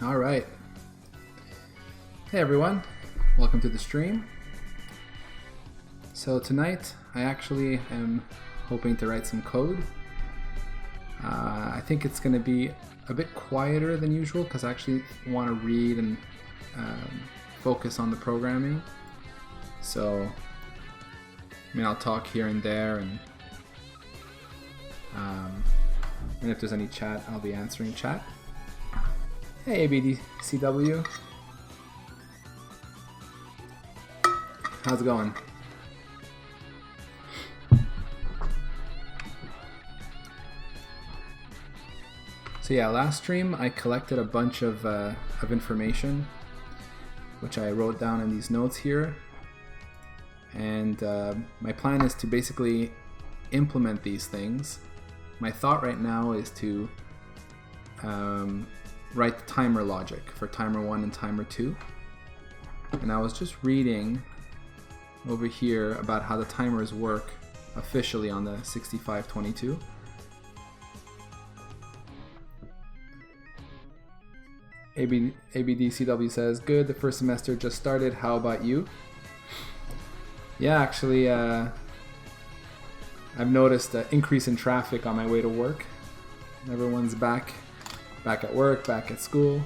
All right. Hey everyone, welcome to the stream. So tonight I actually am hoping to write some code. I think it's going to be a bit quieter than usual because I actually want to read and focus on the programming. So, I mean, I'll talk here and there, and if there's any chat, I'll be answering chat. Hey, ABDCW. How's it going? So yeah, last stream I collected a bunch of information, which I wrote down in these notes here. And my plan is to basically implement these things. My thought right now is to write the timer logic for timer 1 and timer 2. And I was just reading over here about how the timers work officially on the 6522. ABDCW says, good, the first semester just started, how about you? Yeah, actually, I've noticed an increase in traffic on my way to work. Everyone's back at work, back at school.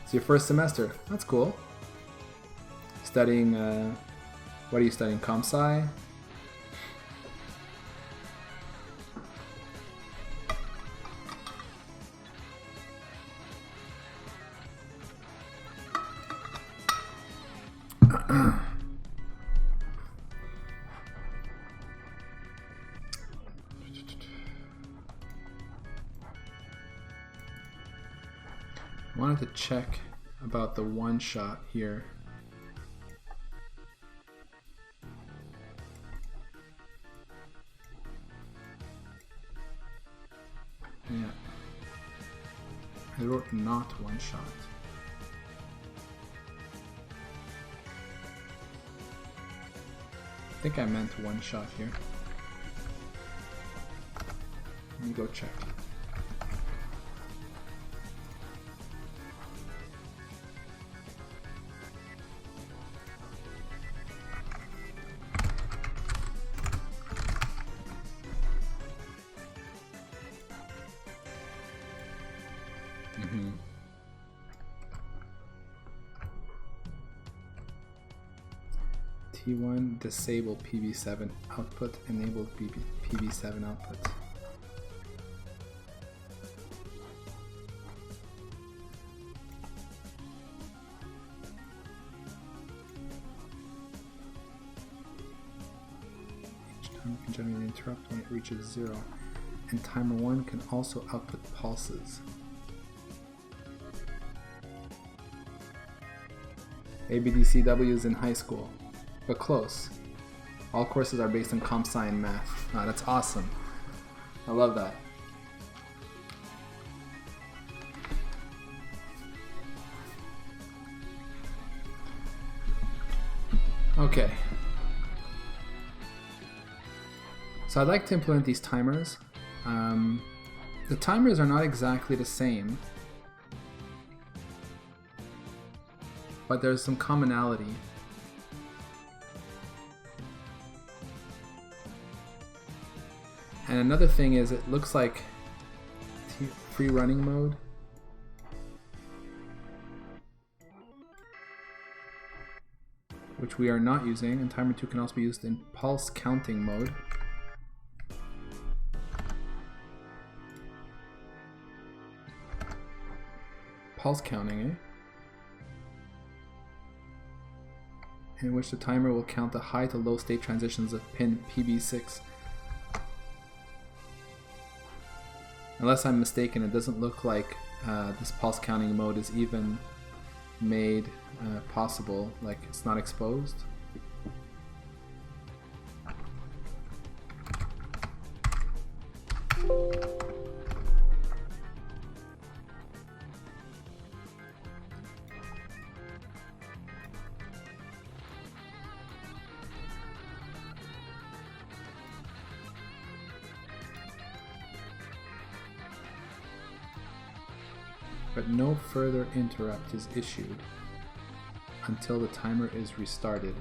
It's your first semester. That's cool. Studying, what are you studying? Comp Sci? I wanted to check about the one shot here. Yeah. I wrote not one shot. I think I meant one shot here. Let me go check. T1 disable PB7 output, enable PB7 output. Each timer can generate an interrupt when it reaches 0, and timer 1 can also output pulses. ABDCW is in high school. But close. All courses are based on Comp Sci and Math. Oh, that's awesome. I love that. Okay. So I'd like to implement these timers. The timers are not exactly the same, but there's some commonality. And another thing is, it looks like free running mode. Which we are not using, and timer 2 can also be used in pulse counting mode. Pulse counting, eh? In which the timer will count the high to low state transitions of pin PB6. Unless I'm mistaken, it doesn't look like this pulse counting mode is even made possible, like it's not exposed. but no further interrupt is issued until the timer is restarted.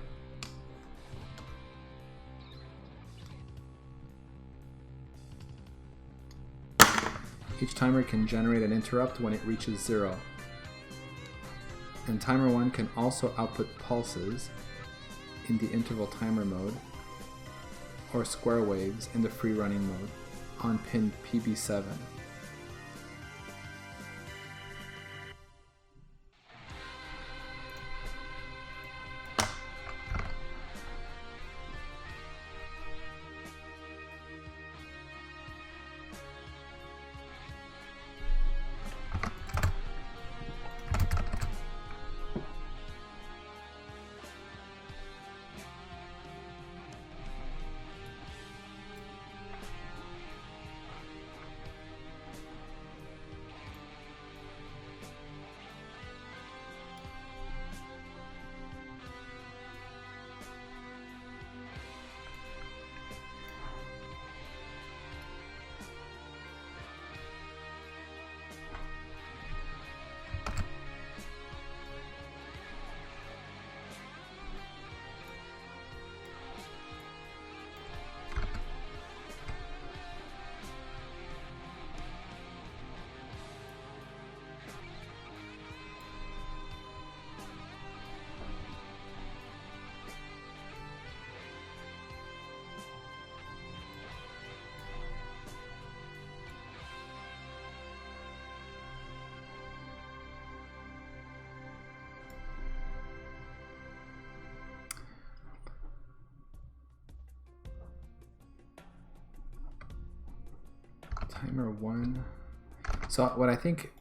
Each timer can generate an interrupt when it reaches 0. And timer 1 can also output pulses in the interval timer mode or square waves in the free running mode on pin PB7. Timer 1. So what I think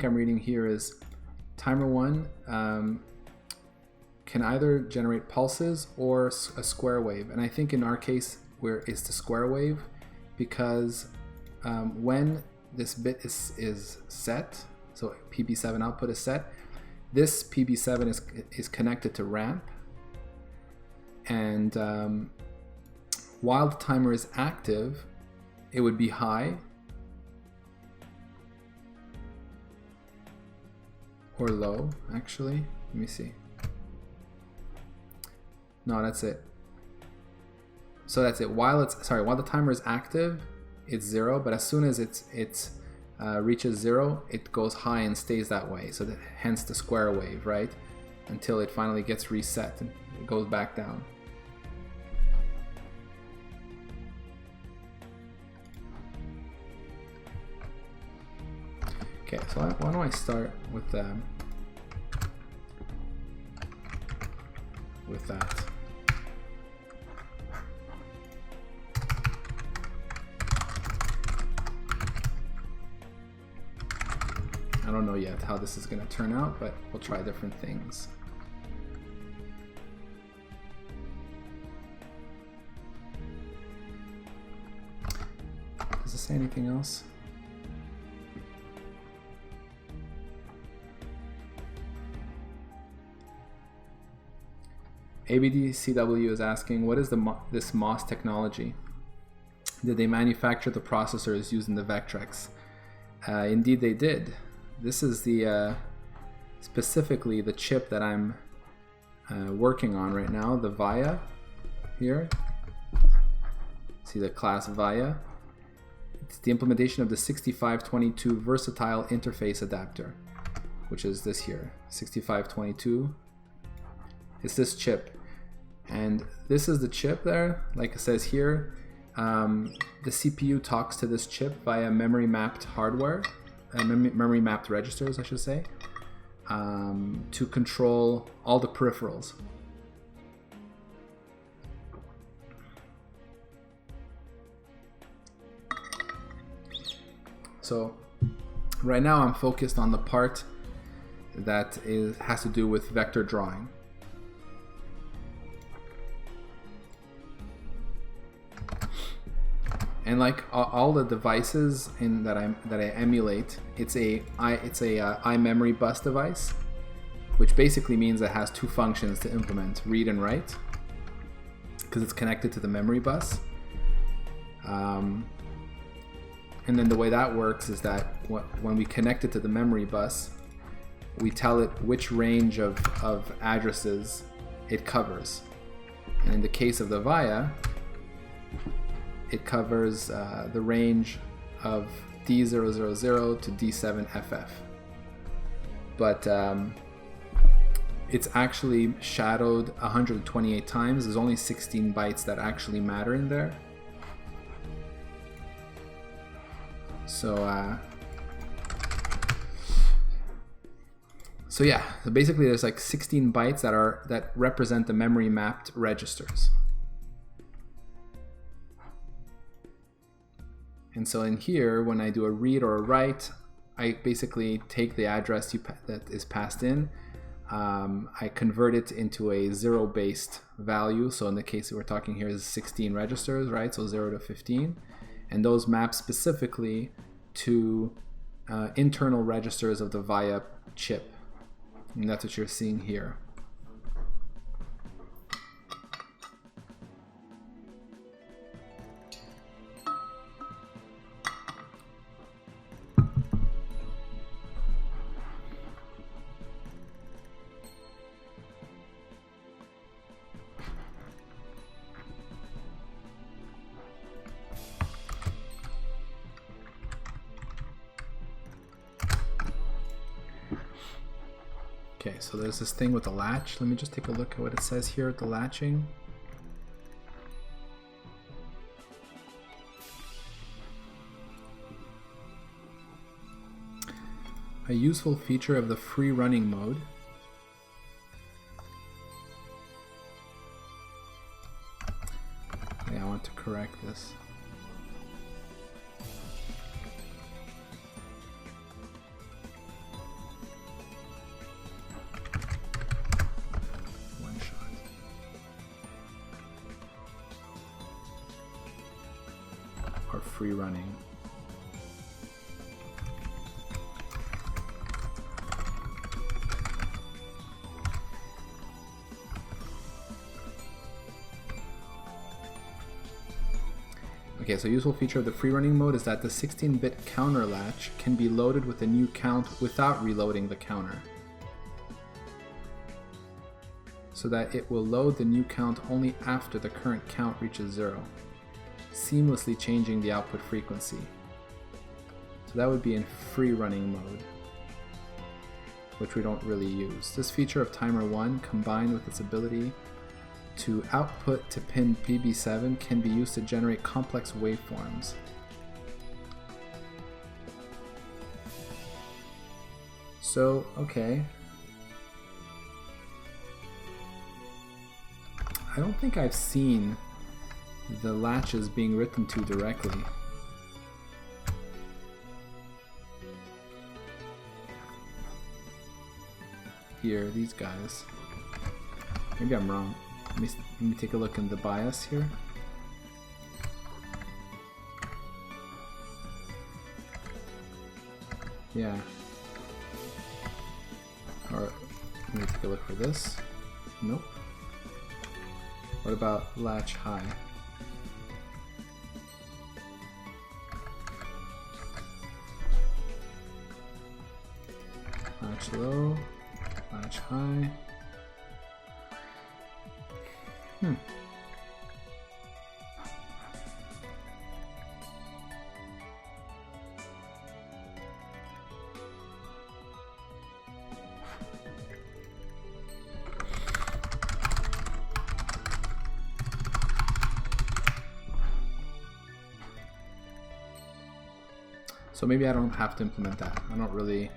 I'm reading here is timer 1 can either generate pulses or a square wave, and I think in our case it's the square wave, because when this bit is set, so PB7 output is set, this PB7 is connected to ramp, and while the timer is active, it would be high, or low, actually. Let me see. No, that's it. So that's it. While the timer is active, it's 0, but as soon as it reaches 0, it goes high and stays that way. So hence the square wave, right? Until it finally gets reset and it goes back down. Okay, so why don't I start with that. I don't know yet how this is going to turn out, but we'll try different things. Does it say anything else? ABDCW is asking, what is this MOS technology? Did they manufacture the processors using the Vectrex? Indeed they did. This is the specifically the chip that I'm working on right now, the VIA here. See the class VIA? It's the implementation of the 6522 versatile interface adapter, which is this here, 6522. It's this chip. And this is the chip there, like it says here. The CPU talks to this chip via memory mapped hardware, memory mapped registers, I should say, to control all the peripherals. So right now I'm focused on the part that has to do with vector drawing. And like all the devices that I emulate, it's a iMemory bus device, which basically means it has two functions to implement: read and write, because it's connected to the memory bus. And then the way that works is that when we connect it to the memory bus, we tell it which range of addresses it covers. And in the case of the VIA, it covers the range of D000 to D7FF. But it's actually shadowed 128 times. There's only 16 bytes that actually matter in there. So yeah, so basically there's like 16 bytes that represent the memory mapped registers. And so in here, when I do a read or a write, I basically take the address that is passed in, I convert it into a zero-based value. So in the case that we're talking here is 16 registers, right? So 0 to 15. And those map specifically to internal registers of the VIA chip. And that's what you're seeing here. Okay, so there's this thing with the latch. Let me just take a look at what it says here at the latching. A useful feature of the free running mode I want to correct this. Free running. Okay, so useful feature of the free running mode is that the 16-bit counter latch can be loaded with a new count without reloading the counter, so that it will load the new count only after the current count reaches 0. Seamlessly changing the output frequency. So that would be in free running mode, which we don't really use. This feature of timer 1 combined with its ability to output to pin PB7 can be used to generate complex waveforms. So, okay. I don't think I've seen the latches being written to directly. Here, these guys. Maybe I'm wrong. Let me take a look in the BIOS here. Yeah. Or let me take a look for this. Nope. What about latch high? Latch low, latch high. So maybe I don't have to implement that. I don't really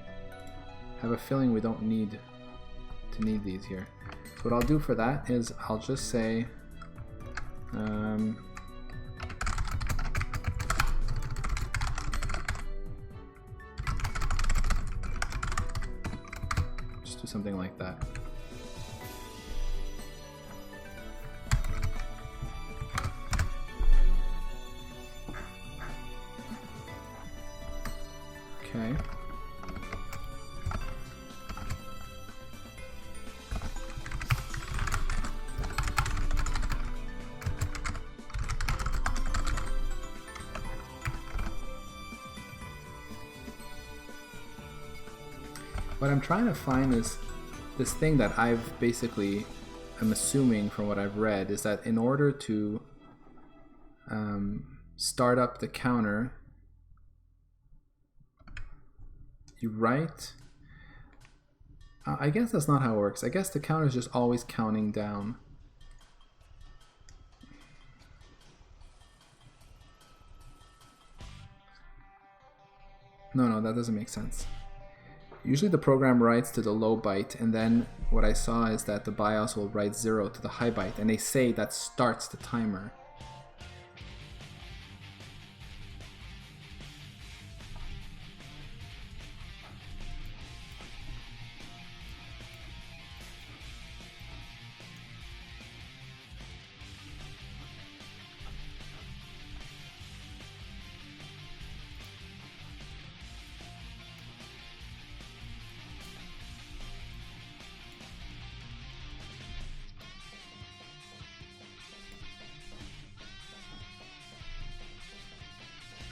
have a feeling we don't need to need these here. So what I'll do for that is I'll just say just do something like that. Okay. what I'm trying to find is this thing that I've basically, I'm assuming from what I've read, is that in order to start up the counter, you write, I guess that's not how it works. I guess the counter is just always counting down. No, that doesn't make sense. Usually the program writes to the low byte, and then what I saw is that the BIOS will write 0 to the high byte, and they say that starts the timer.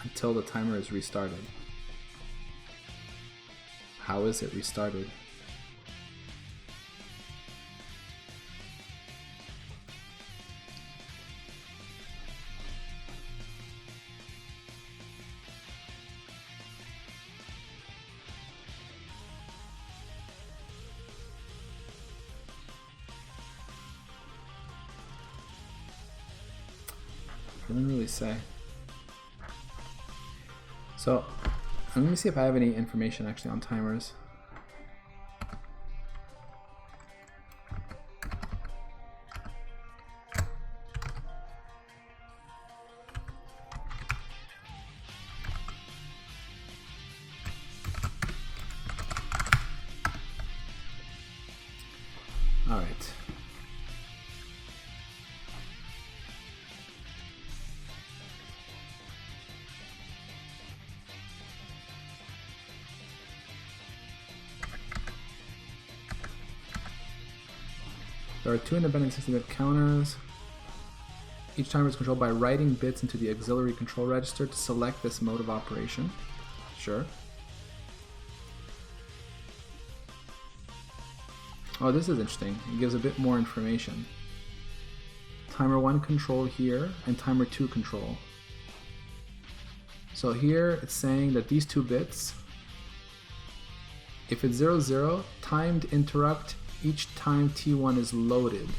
Until the timer is restarted. How is it restarted? It doesn't really say. So let me see if I have any information actually on timers. All right. There are two independent 16-bit counters. Each timer is controlled by writing bits into the auxiliary control register to select this mode of operation. Sure. Oh, this is interesting. It gives a bit more information. Timer 1 control here and timer 2 control. So here it's saying that these two bits, if it's 0, 0, timed interrupt each time T1 is loaded.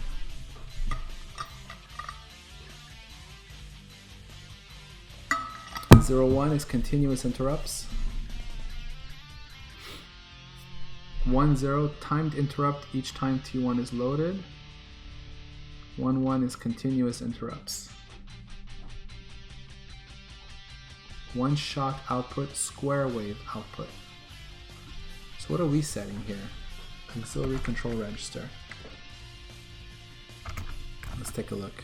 Zero 1 is continuous interrupts. 1 0 timed interrupt each time T1 is loaded. 1 1 is continuous interrupts. One shot output, square wave output. So what are we setting here? Auxiliary control register. Let's take a look.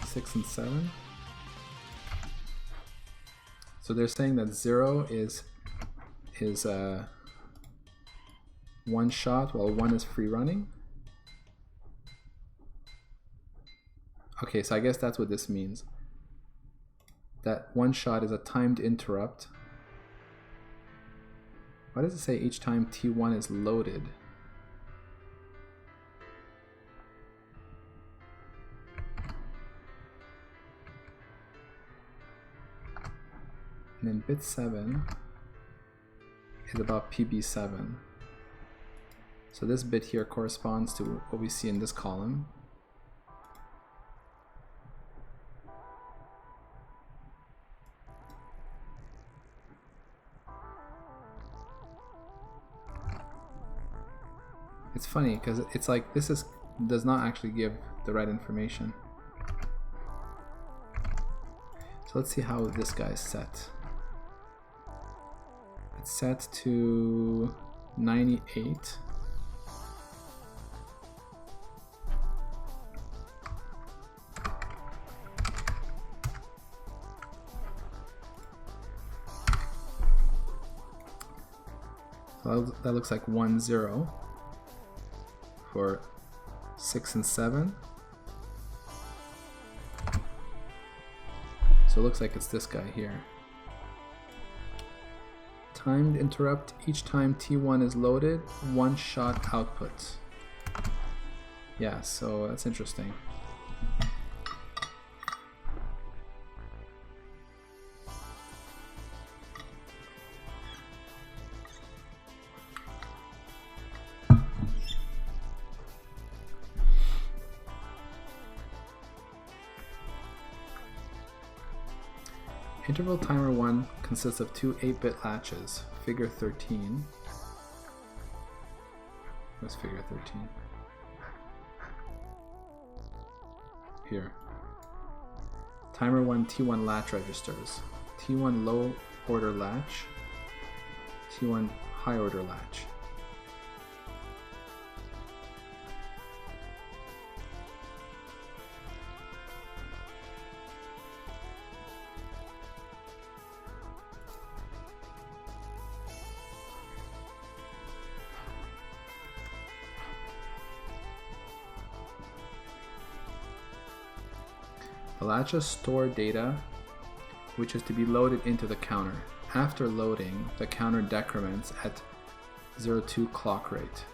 Six and 7. So they're saying that 0 is one shot while 1 is free running. Okay, so I guess that's what this means. That one shot is a timed interrupt. Why does it say each time T1 is loaded? And then bit 7 is about PB7. So this bit here corresponds to what we see in this column. It's funny because it's like this does not actually give the right information. So let's see how this guy's set. It's set to 98. So that looks like 1 0. for 6 and 7. So it looks like it's this guy here. Timed interrupt, each time T1 is loaded, one shot output. Yeah, so that's interesting. Interval timer 1 consists of two 8-bit latches, figure 13. Where's figure 13? Here. Timer 1 T1 latch registers. T1 low order latch, T1 high order latch. The latches store data which is to be loaded into the counter. After loading, the counter decrements at 02 clock rate.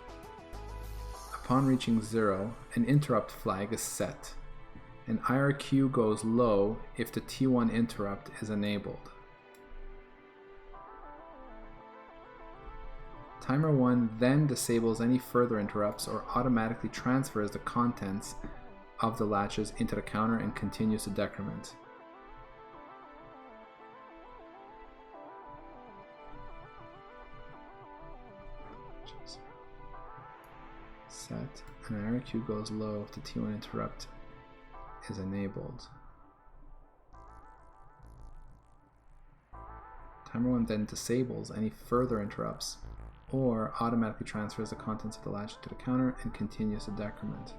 Upon reaching 0, an interrupt flag is set. An IRQ goes low if the T1 interrupt is enabled. Timer 1 then disables any further interrupts or automatically transfers the contents of the latches into the counter and continues to decrement. Set. An IRQ goes low if the T1 interrupt is enabled. Timer 1 then disables any further interrupts or automatically transfers the contents of the latch to the counter and continues to decrement.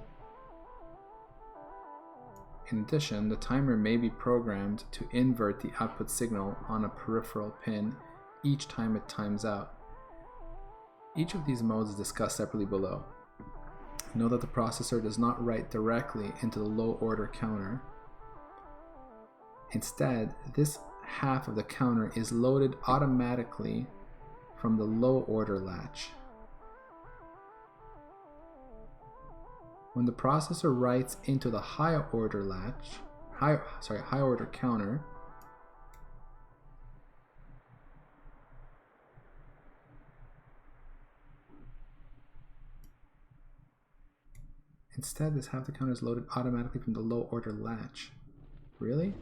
In addition, the timer may be programmed to invert the output signal on a peripheral pin each time it times out. Each of these modes is discussed separately below. Note that the processor does not write directly into the low order counter. Instead, this half of the counter is loaded automatically from the low order latch. When the processor writes into the high order latch, high order counter, instead this half of the counter is loaded automatically from the low order latch. Really?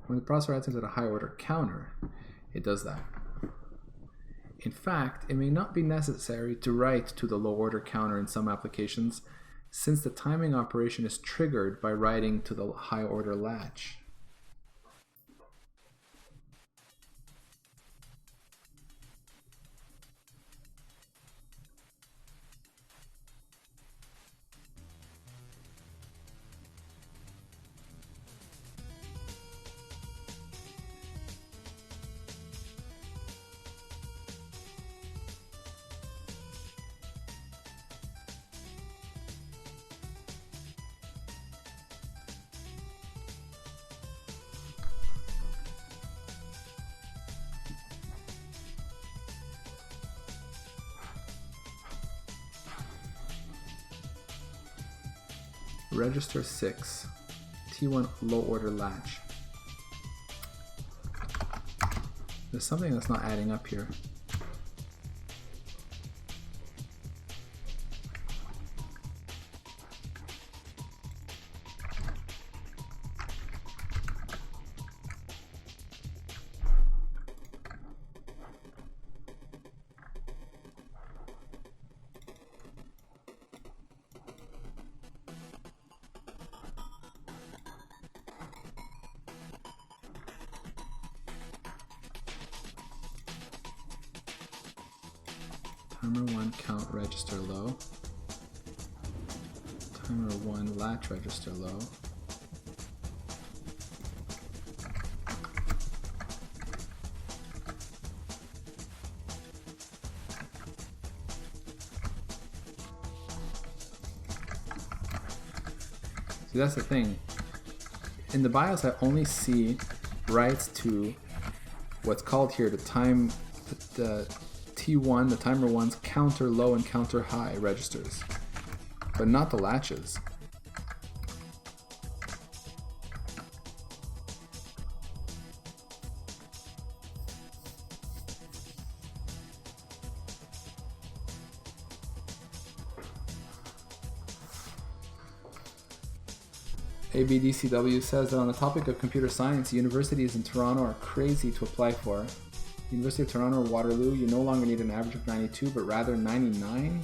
When the processor writes into the high order counter, it does that. In fact, it may not be necessary to write to the low order counter in some applications, since the timing operation is triggered by writing to the high order latch. Register 6, T1 low order latch. There's something that's not adding up here. Timer 1 count register low. Timer 1 latch register low. See, that's the thing. In the BIOS, I only see writes to what's called here the T1, the timer 1's counter low and counter high registers, but not the latches. ABDCW says that on the topic of computer science, universities in Toronto are crazy to apply for. University of Toronto or Waterloo, you no longer need an average of 92, but rather 99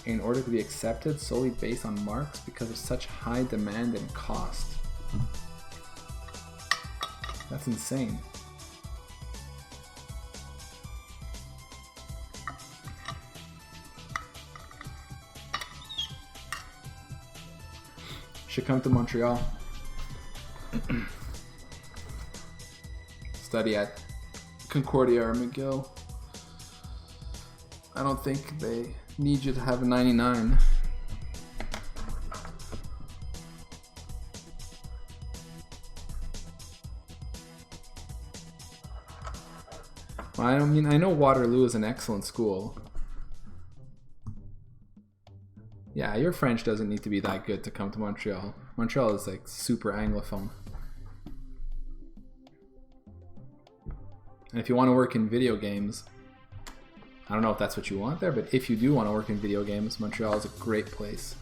in order to be accepted solely based on marks because of such high demand and cost. That's insane. Should come to Montreal. Study at Concordia or McGill. I don't think they need you to have a 99. Well, I mean, I know Waterloo is an excellent school. Yeah, your French doesn't need to be that good to come to Montreal. Montreal is like super Anglophone. And if you want to work in video games, I don't know if that's what you want there, but if you do want to work in video games, Montreal is a great place.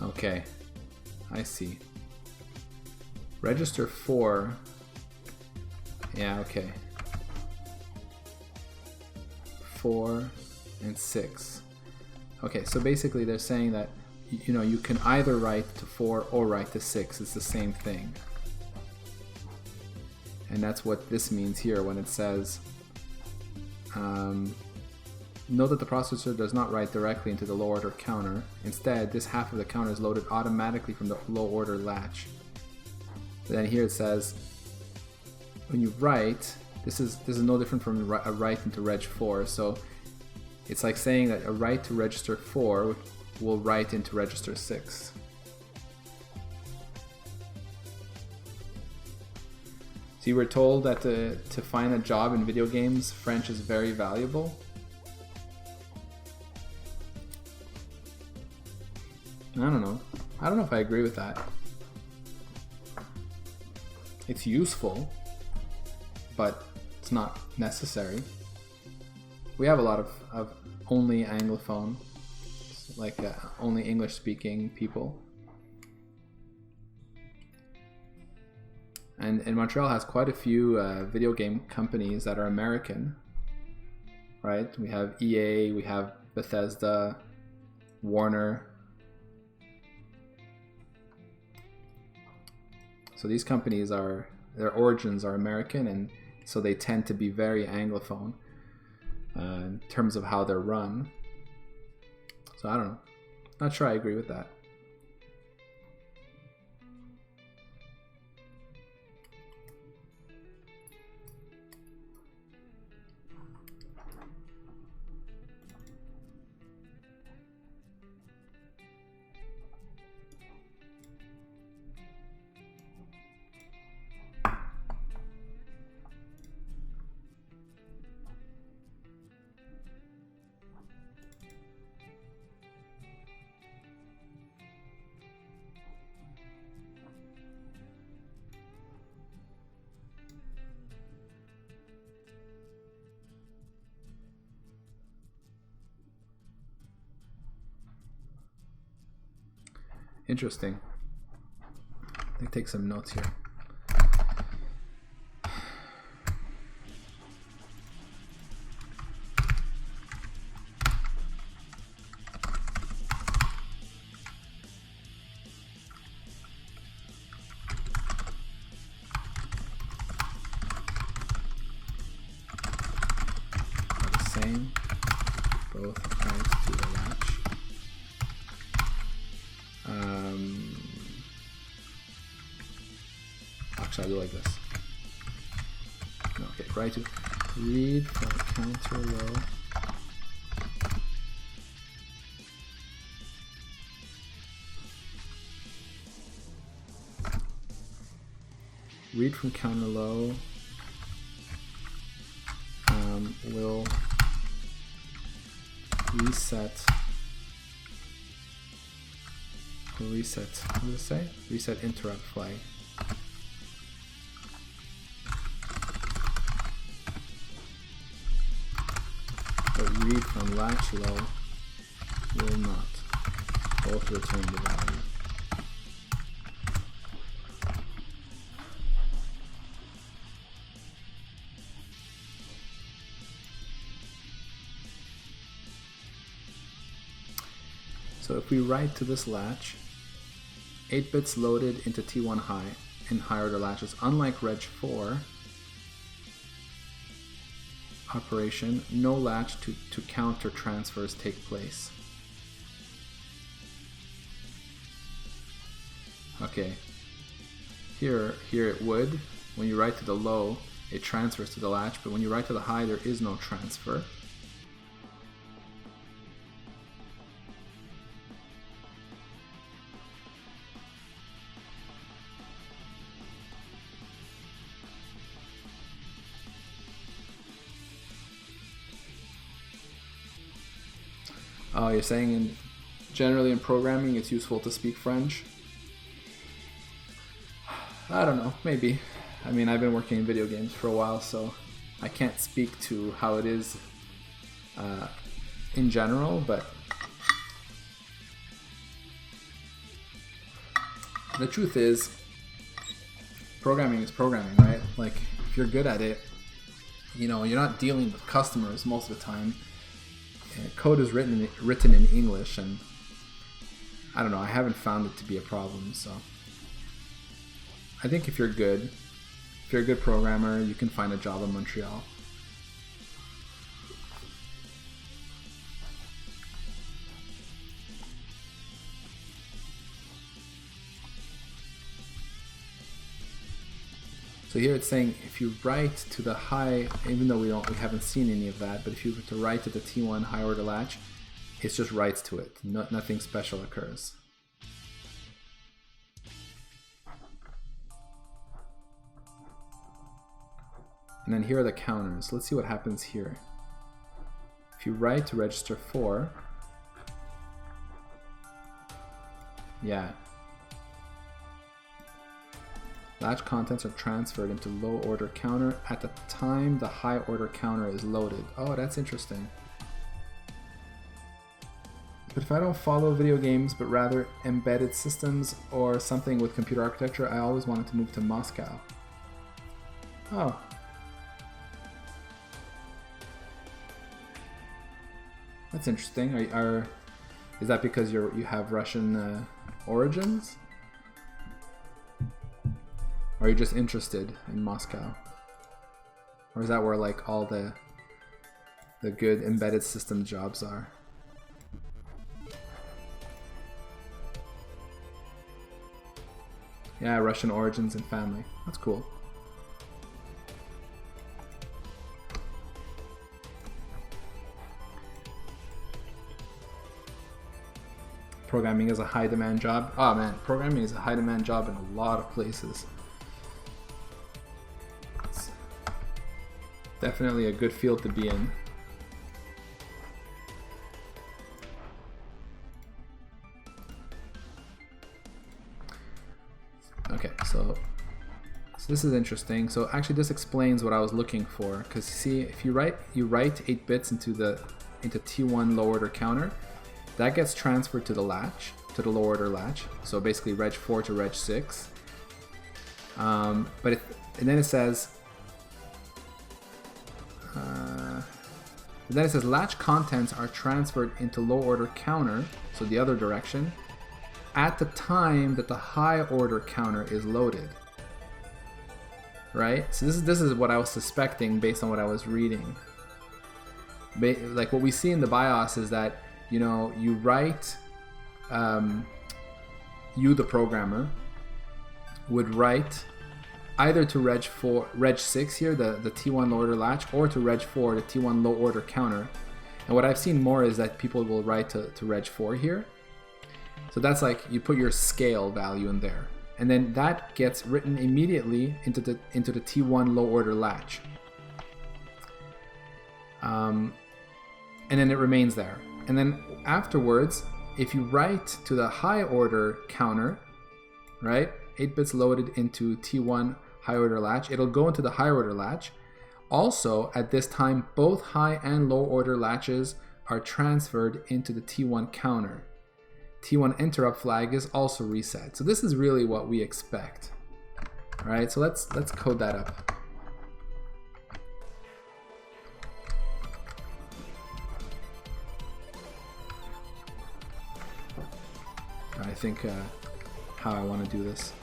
Okay, I see. Register 4. Yeah, okay. 4 and 6. Okay, so basically they're saying that you know you can either write to 4 or write to 6. It's the same thing. And that's what this means here when it says note that the processor does not write directly into the low order counter. Instead, this half of the counter is loaded automatically from the low order latch. Then here it says, when you write, this is no different from a write into reg 4. So it's like saying that a write to register 4 will write into register 6. So you were told that to find a job in video games, French is very valuable. I don't know. I don't know if I agree with that. It's useful, but it's not necessary. We have a lot of only Anglophone, like only English-speaking people. And Montreal has quite a few video game companies that are American, right? We have EA, we have Bethesda, Warner. So these companies their origins are American, and so they tend to be very Anglophone in terms of how they're run. So I don't know. Not sure I agree with that. Interesting. Let me take some notes here. same. Both write to the latch. Actually, I'll do like this. No, okay, write to read from counter low. Read from counter low will reset. What does it say? Reset interrupt flag. But read from latch low will not. Both return the value. So if we write to this latch, 8 bits loaded into T1 high in high order latches. Unlike Reg 4 operation, no latch to counter transfers take place. Okay, here it would. When you write to the low, it transfers to the latch, but when you write to the high, there is no transfer. Oh, you're saying generally in programming it's useful to speak French? I don't know, maybe. I mean, I've been working in video games for a while, so I can't speak to how it is in general, but the truth is, programming is programming, right? Like, if you're good at it, you know, you're not dealing with customers most of the time. Code is written in English, and I don't know, I haven't found it to be a problem. So I think if you're a good programmer, you can find a job in Montreal. So here it's saying if you write to the high, even though we haven't seen any of that, but if you were to write to the T1 high order latch, it just writes to it. Nothing special occurs. And then here are the counters. Let's see what happens here. If you write to register 4, yeah. Latch contents are transferred into low order counter at the time the high order counter is loaded. Oh, that's interesting. But if I don't follow video games, but rather embedded systems or something with computer architecture, I always wanted to move to Moscow. Oh. That's interesting. Is that because you have Russian origins? Or are you just interested in Moscow? Or is that where like all the good embedded system jobs are? Yeah, Russian origins and family. That's cool. Programming is a high demand job. Oh man, programming is a high demand job in a lot of places. Definitely a good field to be in. Okay, so this is interesting. So actually this explains what I was looking for, because see, if you write 8 bits into T1 low order counter, that gets transferred to the latch, to the low order latch. So basically Reg 4 to Reg 6. And then it says latch contents are transferred into low order counter, so the other direction, at the time that the high order counter is loaded. Right? So this is what I was suspecting based on what I was reading. like what we see in the BIOS is that, you know, you write, you the programmer would write either to reg 6 here, the T1 low order latch, or to reg 4, the T1 low order counter. And what I've seen more is that people will write to reg 4 here. So that's like you put your scale value in there, and then that gets written immediately into the T1 low order latch, and then it remains there. And then afterwards, if you write to the high order counter, right, 8 bits loaded into T1 high order latch, it'll go into the high order latch. Also, at this time, both high and low order latches are transferred into the T1 counter. T1 interrupt flag is also reset. So this is really what we expect. All right, so let's code that up. I think how I want to do this.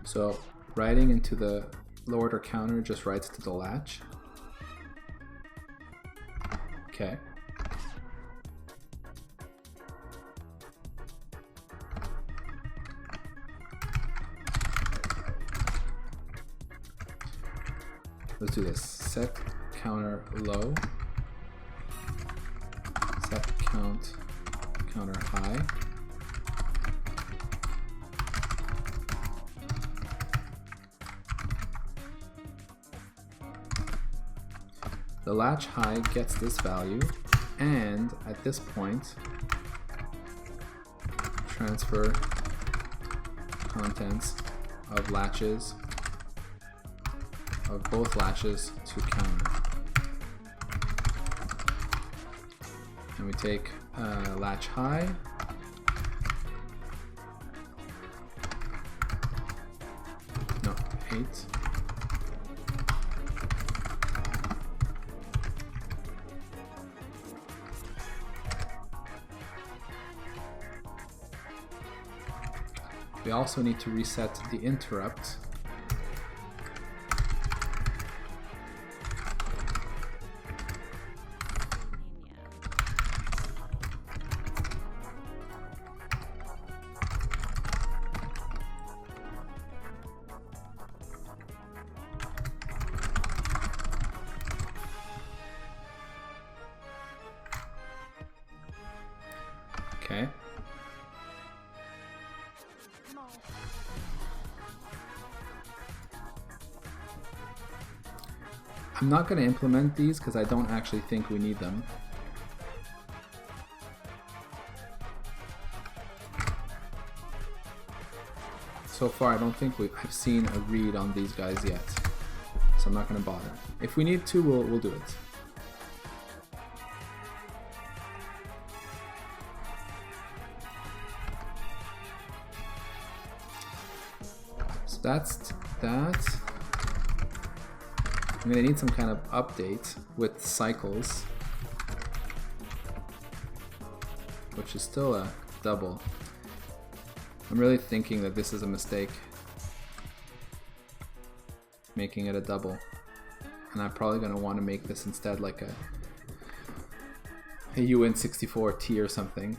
So writing into the low order counter just writes to the latch. Okay. Let's do this. Set counter low. Set counter high. The latch high gets this value, and at this point, transfer contents of latches, of both latches to counter. And we take latch high, no, 8. We also need to reset the interrupt. Okay. I'm not going to implement these because I don't actually think we need them. So far, I don't think I've seen a read on these guys yet, so I'm not going to bother. If we need to, we'll do it. So that's that. I'm going to need some kind of update with cycles, which is still a double. I'm really thinking that this is a mistake, making it a double. And I'm probably going to want to make this instead like a UN64T or something.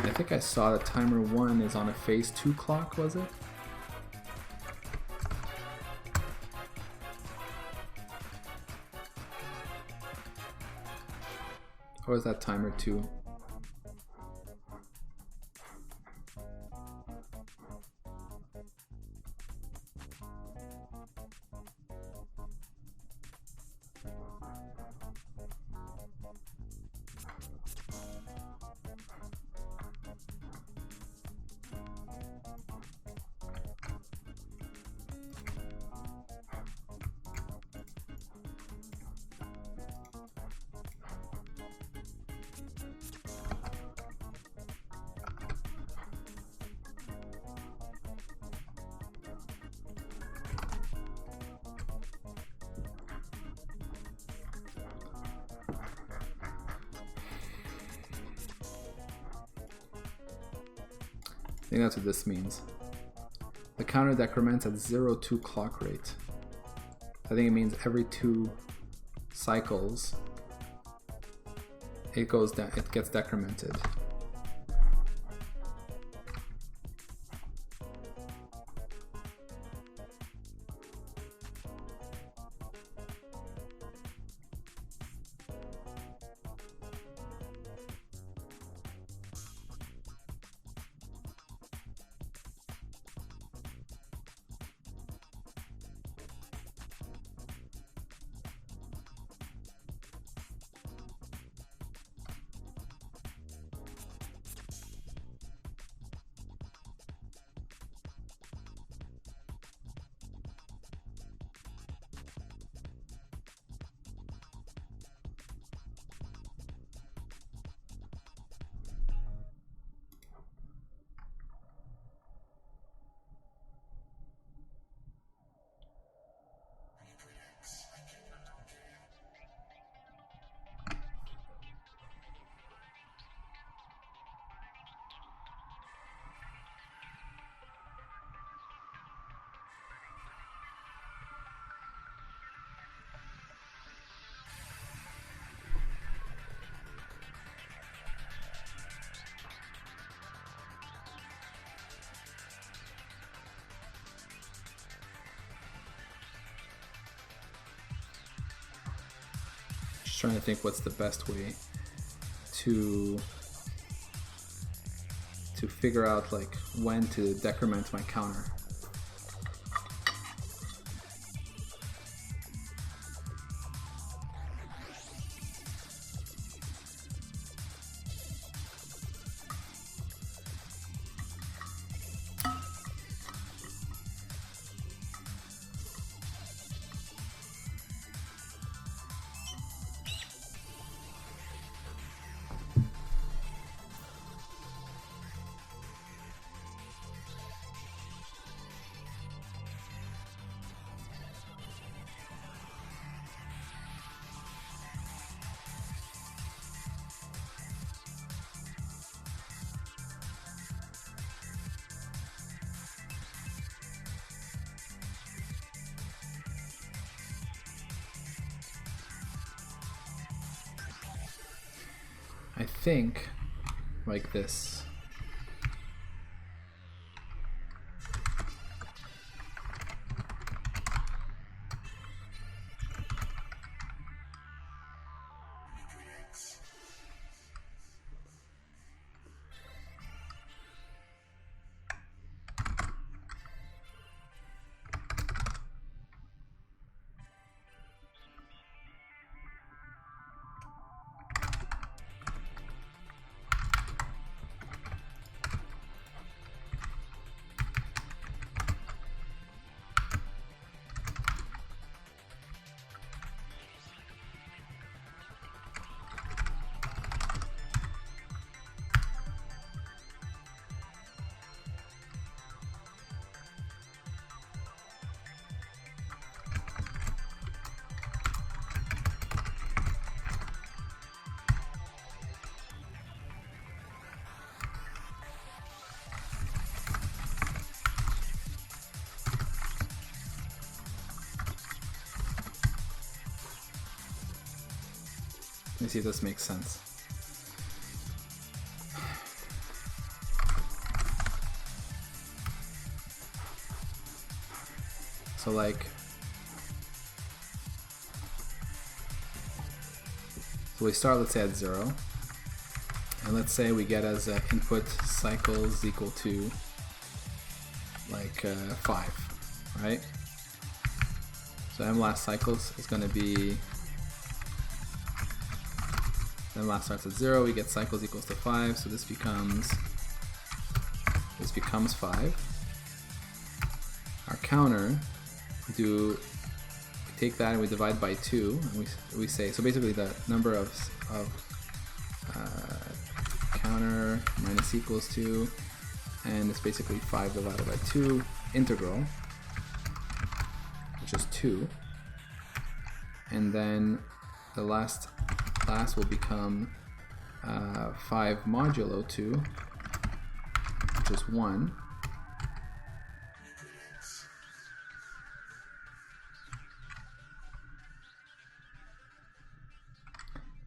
I think I saw that timer 1 is on a phase 2 clock, was it? Or is that timer 2? I think that's what this means. The counter decrements at 0.2 clock rate. I think it means every 2 cycles it goes down, it gets decremented. Trying to think what's the best way to figure out like when to decrement my counter. I think like this. Let me see if this makes sense. So like, so we start, let's say, at 0, and let's say we get as input cycles equal to like 5, right? So m last cycles is going to be, m last starts at 0, we get cycles equals to 5, so this becomes 5. Our counter, we take that and we divide by 2, and we say, so basically the number of counter minus equals to, and it's basically 5 divided by 2 integral, which is 2, and then the last will become 5 modulo 2, which is 1.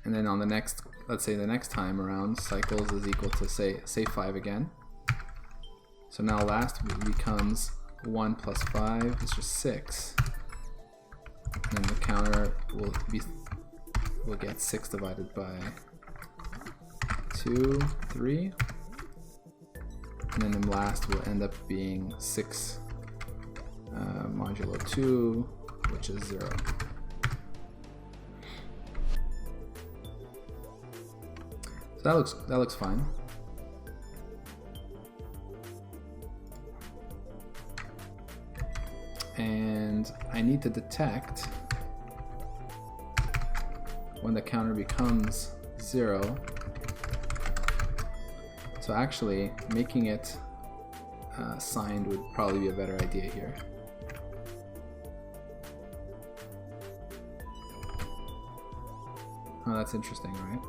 And then on the next, let's say the next time around, cycles is equal to say 5 again. So now last becomes 1 plus 5 is just 6. And then the counter will get 6 divided by 2, 3. And then the last will end up being 6 modulo 2, which is 0. So that looks fine. And I need to detect when the counter becomes 0. So actually, making it signed would probably be a better idea here. Oh, that's interesting, right?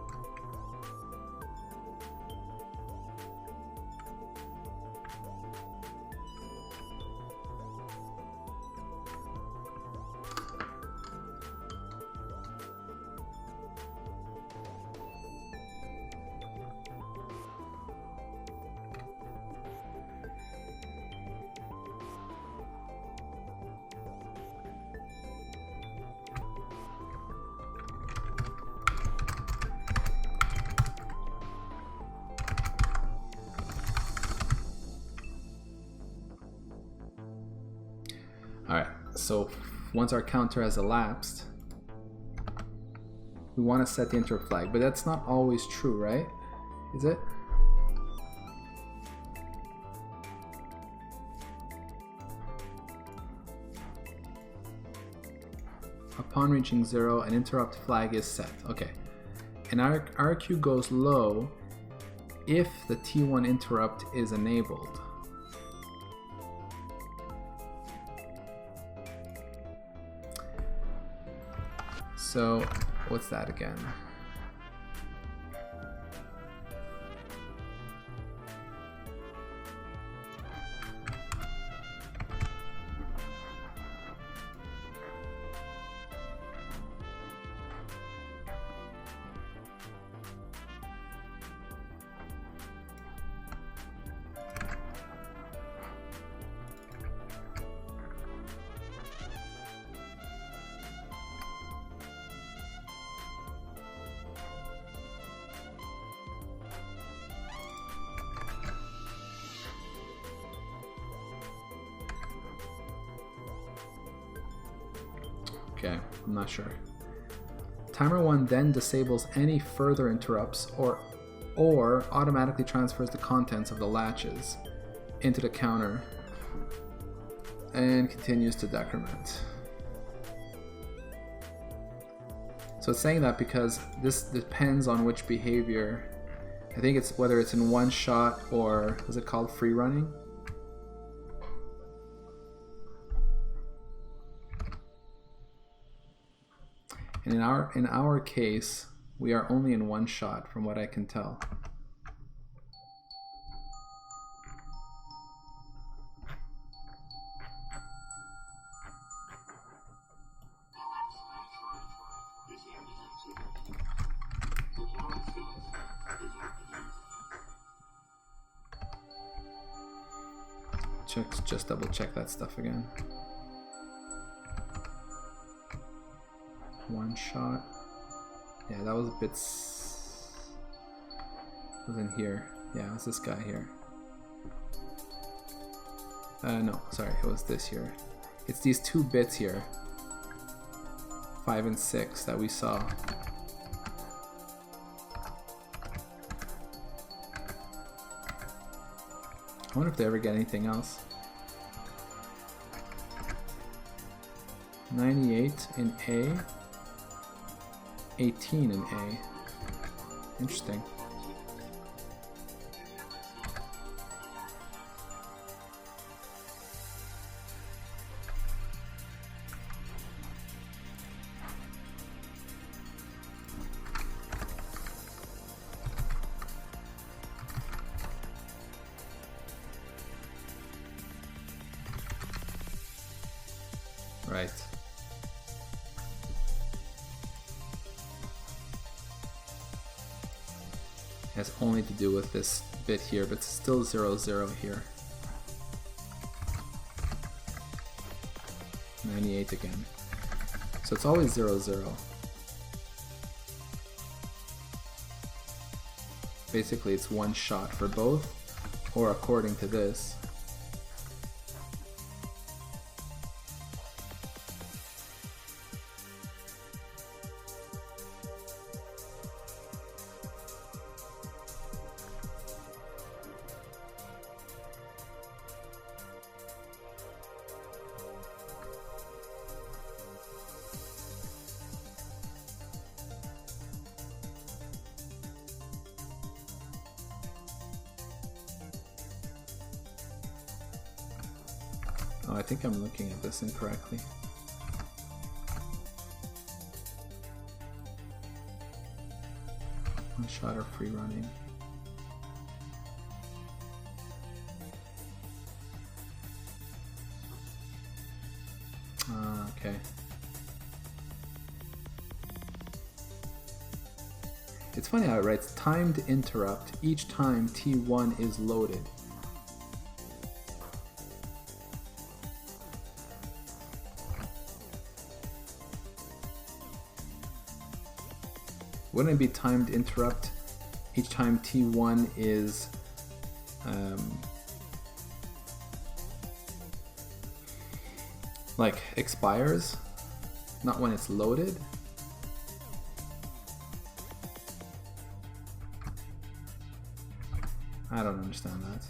Alright, so once our counter has elapsed, we want to set the interrupt flag, but that's not always true, right? Is it? Upon reaching 0, an interrupt flag is set. Okay, and our RQ goes low if the T1 interrupt is enabled. So what's that again? Okay, I'm not sure. Timer 1 then disables any further interrupts or automatically transfers the contents of the latches into the counter and continues to decrement. So it's saying that because this depends on which behavior. I think it's whether it's in one shot or is it called free running? And in our case, we are only in one shot from what I can tell. Just double check that stuff again. one shot. Yeah, that was a bit. Was in here. Yeah, it was this guy here. No, sorry, it was this here. It's these two bits here, 5 and 6, that we saw. I wonder if they ever get anything else. 98 in A, 18 in A. Interesting. Right. It has only to do with this bit here, but it's still 0, 0 here. 98 again. So it's always 0, 0. Basically it's one shot for both, or according to this. Oh, I think I'm looking at this incorrectly. One shot or free running. Okay. It's funny how it writes timed interrupt each time T1 is loaded. Wouldn't it be timed interrupt each time T1 is like expires, not when it's loaded? I don't understand that.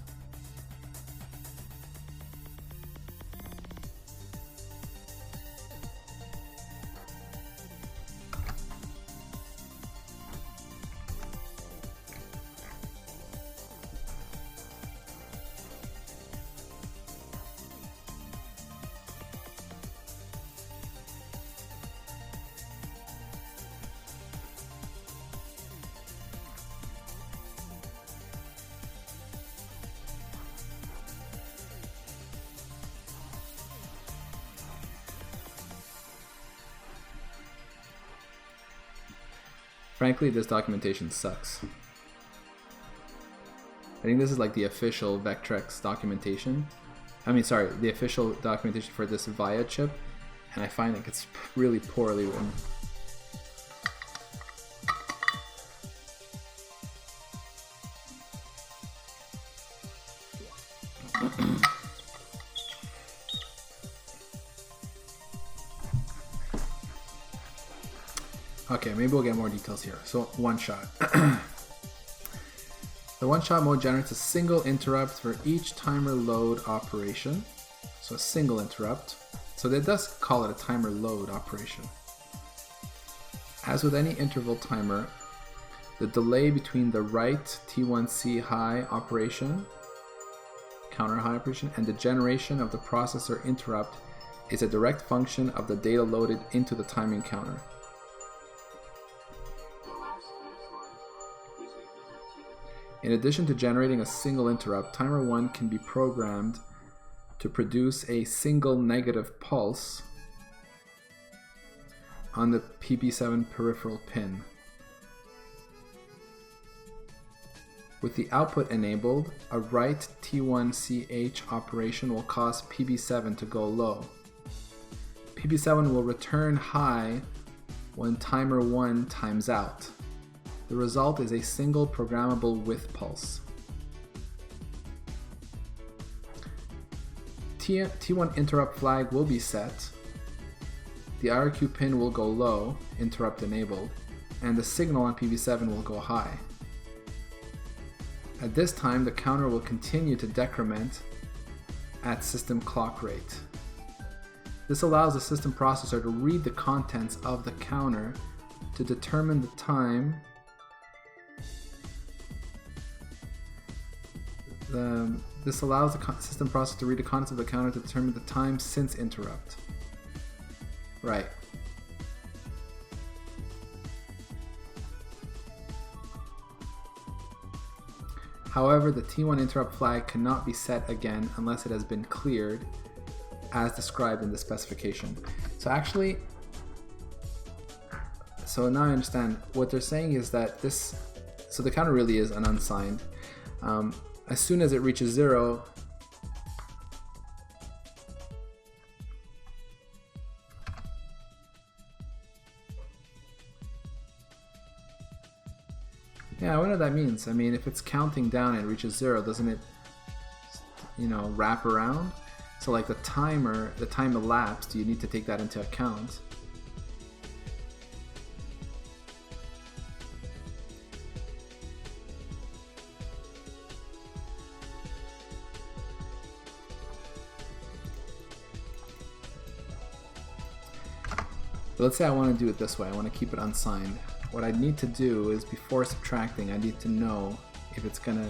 Frankly, this documentation sucks. I think this is like the official Vectrex documentation. I mean, sorry, the official documentation for this VIA chip, and I find like it's really poorly written. Okay, maybe we'll get more details here. So, one shot. The one shot mode generates a single interrupt for each timer load operation. So a single interrupt. So that does call it a timer load operation. As with any interval timer, the delay between the write T1C high operation, counter high operation, and the generation of the processor interrupt is a direct function of the data loaded into the timing counter. In addition to generating a single interrupt, timer 1 can be programmed to produce a single negative pulse on the PB7 peripheral pin. With the output enabled, a write T1CH operation will cause PB7 to go low. PB7 will return high when timer 1 times out. The result is a single programmable with pulse. T1 interrupt flag will be set. The IRQ pin will go low, interrupt enabled, and the signal on PV7 will go high. At this time, the counter will continue to decrement at system clock rate. This allows the system processor to read the contents of the counter to determine the time this allows the system processor to read the contents of the counter to determine the time since interrupt. Right. However, the T1 interrupt flag cannot be set again unless it has been cleared as described in the specification. So actually, so now I understand. What they're saying is that so the counter really is an unsigned. As soon as it reaches 0, yeah, I wonder what that means. I mean, if it's counting down and it reaches 0, doesn't it, wrap around? So like the time elapsed, you need to take that into account. But let's say I want to do it this way. I want to keep it unsigned. What I need to do is, before subtracting, I need to know if it's going to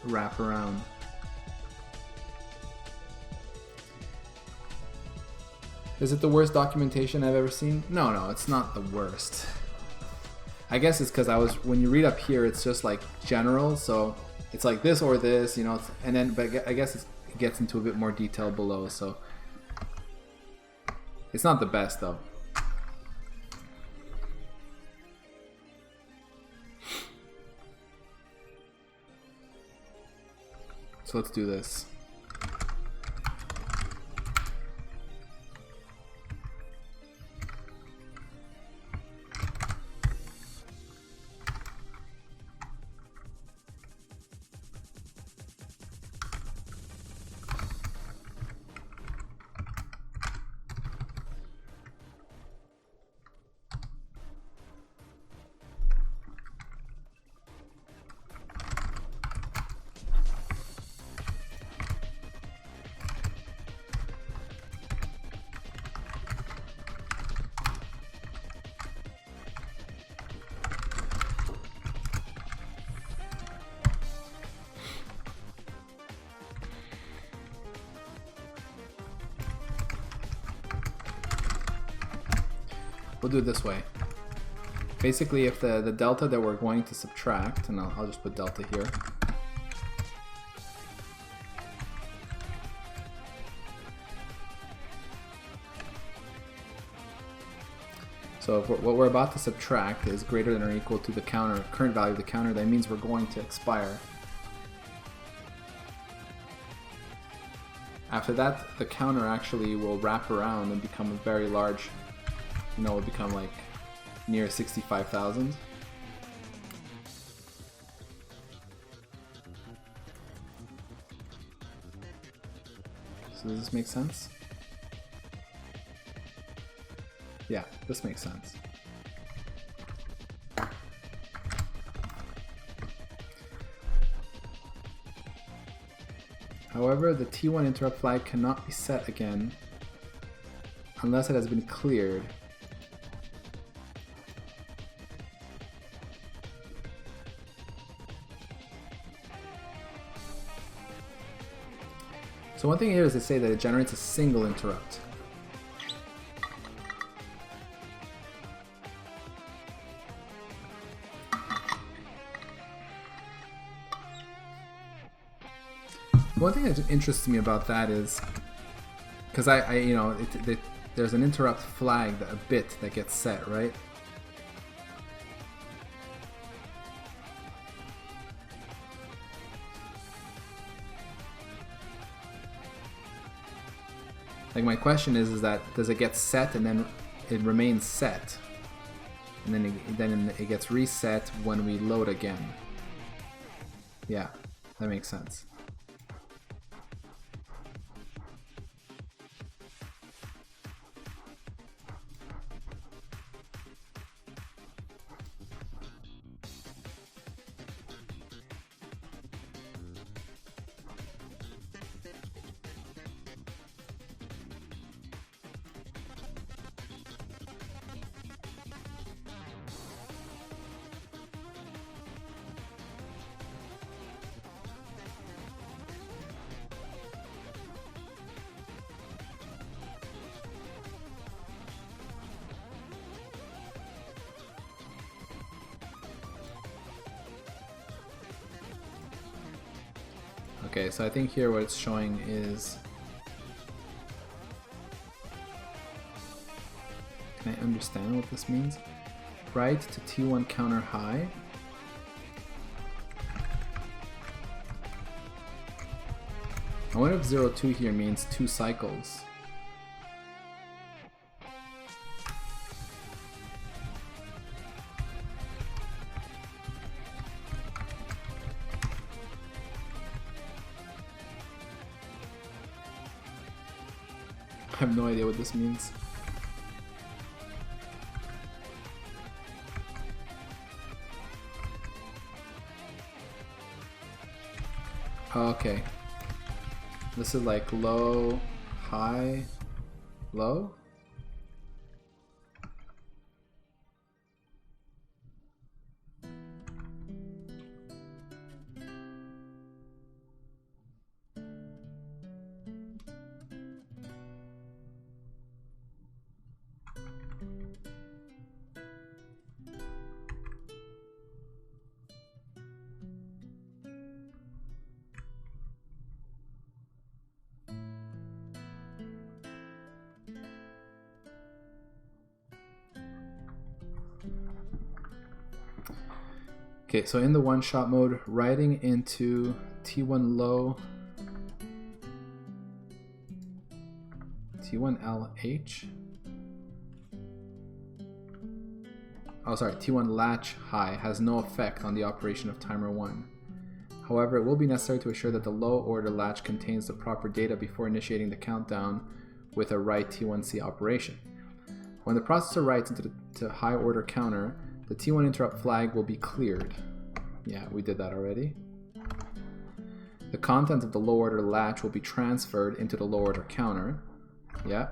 wrap around. Is it the worst documentation I've ever seen? No, it's not the worst. I guess it's because when you read up here, it's just like general, so it's like this or this, and then, but I guess it gets into a bit more detail below, so it's not the best though. So let's do this. We'll do it this way. Basically, if the delta that we're going to subtract, and I'll just put delta here. So if what we're about to subtract is greater than or equal to the current value of the counter, that means we're going to expire. After that, the counter actually will wrap around and become a very large, will become like near 65,000. So does this make sense? Yeah, this makes sense. However, the T1 interrupt flag cannot be set again unless it has been cleared. So one thing here is to say that it generates a single interrupt. One thing that interests me about that is, because there's an interrupt flag, a bit that gets set, right? Like my question is that does it get set and then it remains set and then it gets reset when we load again. Yeah, that makes sense. Okay, so I think here what it's showing is... Can I understand what this means? Write to T1 counter high. I wonder if 02 here means 2 cycles. I have no idea what this means. Okay. This is like low, high, low? Okay, so in the one-shot mode, writing into T1 low, T1 LH, oh sorry, T1 latch high has no effect on the operation of timer 1. However, it will be necessary to assure that the low order latch contains the proper data before initiating the countdown with a write T1C operation. When the processor writes into the high order counter, the T1 interrupt flag will be cleared. Yeah, we did that already. The content of the low order latch will be transferred into the low order counter. Yeah.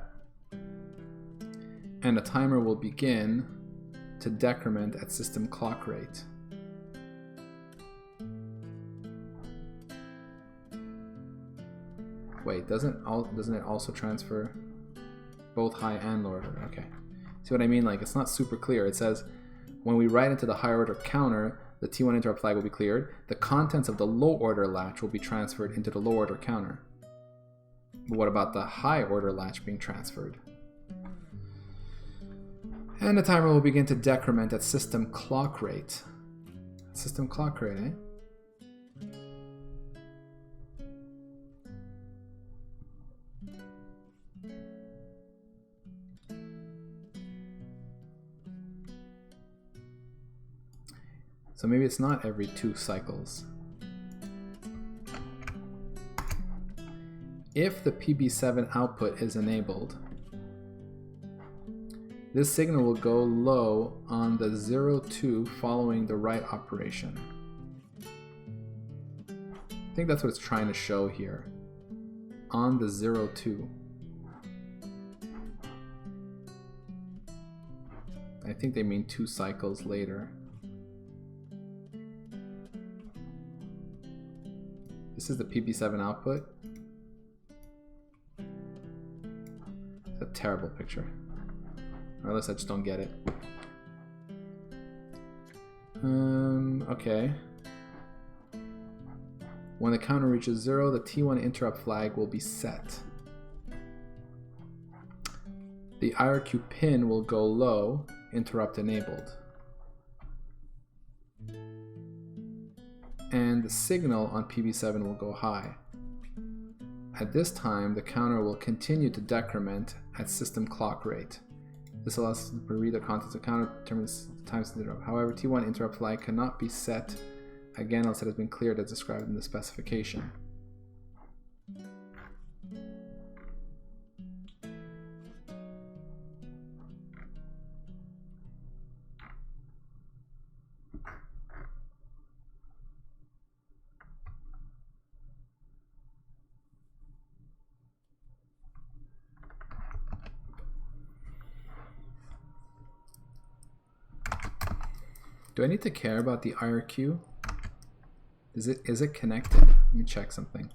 And the timer will begin to decrement at system clock rate. Wait, doesn't it also transfer both high and low order? Okay. See what I mean? Like, it's not super clear. It says, when we write into the high order counter, the T1 interrupt flag will be cleared. The contents of the low order latch will be transferred into the low order counter. But what about the high order latch being transferred? And the timer will begin to decrement at system clock rate. System clock rate, eh? So maybe it's not every 2 cycles. If the PB7 output is enabled, this signal will go low on the 02 following the write operation. I think that's what it's trying to show here. On the 02. I think they mean 2 cycles later. This is the PB7 output. It's a terrible picture. Or unless I just don't get it. Okay. When the counter reaches 0, the T1 interrupt flag will be set. The IRQ pin will go low, interrupt enabled. And the signal on PB7 will go high. At this time, the counter will continue to decrement at system clock rate. This allows us to read the contents of the counter, determines the times to interrupt. However, T1 interrupt flag cannot be set again unless it has been cleared as described in the specification. Do I need to care about the IRQ? Is it connected? Let me check something.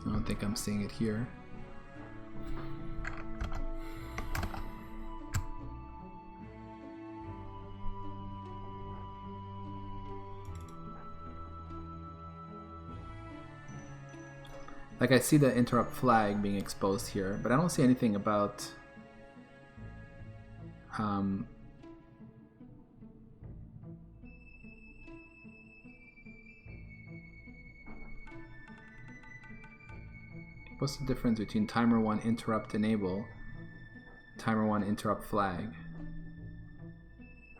I don't think I'm seeing it here. Like I see the interrupt flag being exposed here, but I don't see anything about what's the difference between timer 1 interrupt enable, timer 1 interrupt flag?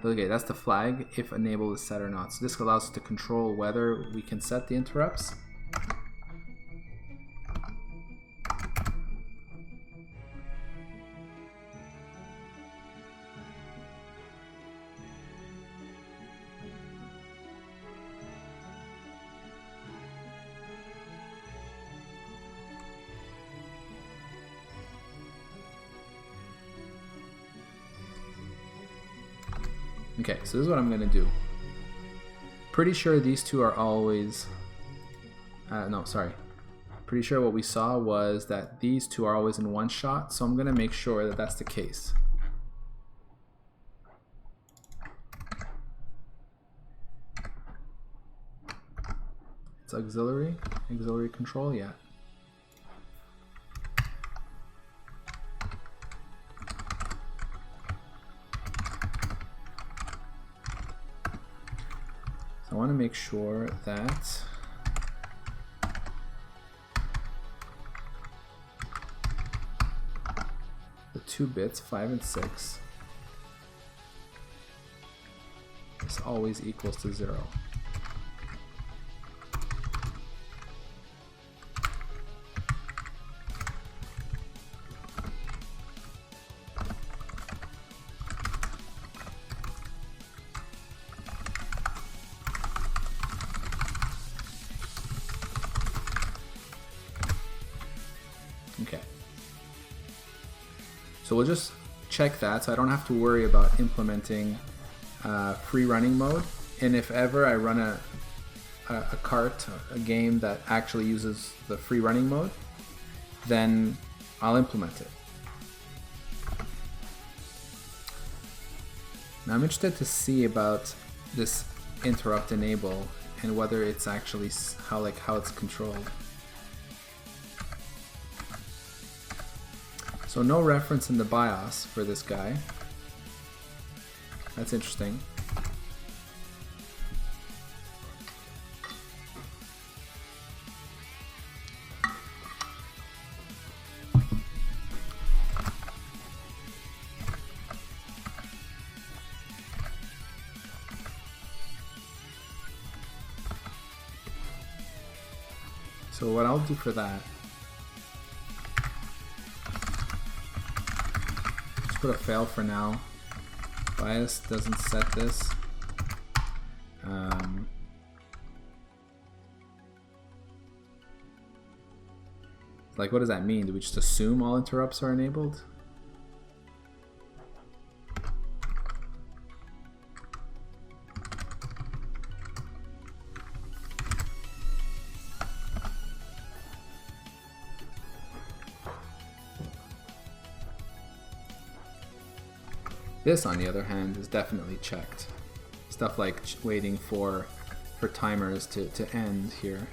Okay, that's the flag if enable is set or not. So this allows us to control whether we can set the interrupts. Okay, so this is what I'm going to do. Pretty sure these two are always... no, sorry. Pretty sure what we saw was that these two are always in one shot, so I'm going to make sure that that's the case. It's auxiliary control, yeah. I want to make sure that the 2 bits, 5 and 6, is always equals to 0. Okay, so we'll just check that so I don't have to worry about implementing free running mode. And if ever I run a game that actually uses the free running mode, then I'll implement it. Now I'm interested to see about this interrupt enable and whether it's actually how it's controlled. So no reference in the BIOS for this guy. That's interesting. So what I'll do for that, just put a fail for now. BIOS doesn't set this. Like, what does that mean? Do we just assume all interrupts are enabled? This, on the other hand, is definitely checked. Stuff like waiting for timers to end here.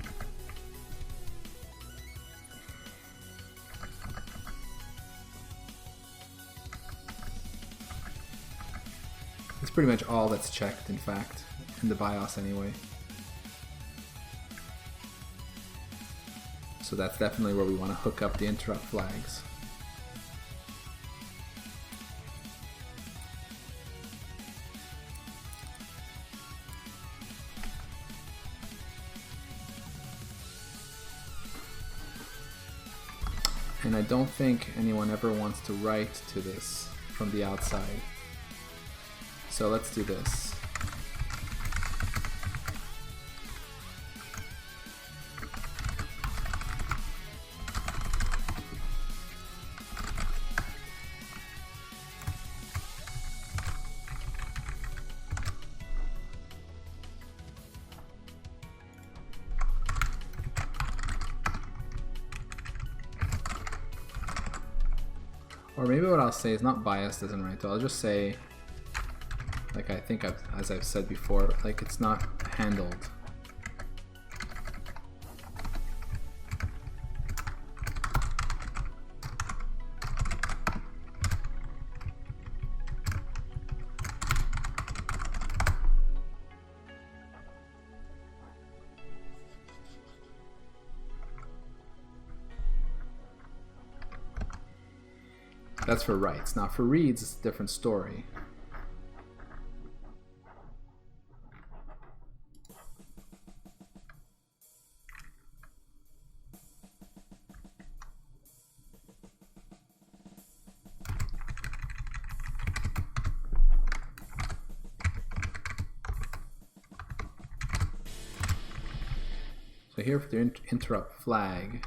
It's pretty much all that's checked, in fact, in the BIOS anyway. So that's definitely where we want to hook up the interrupt flags. And I don't think anyone ever wants to write to this from the outside. So let's do this. Or maybe what I'll say is not biased isn't right, though. I'll just say, like I think as I've said before, like it's not handled. That's for writes. Now for reads, it's a different story. So here for the interrupt flag,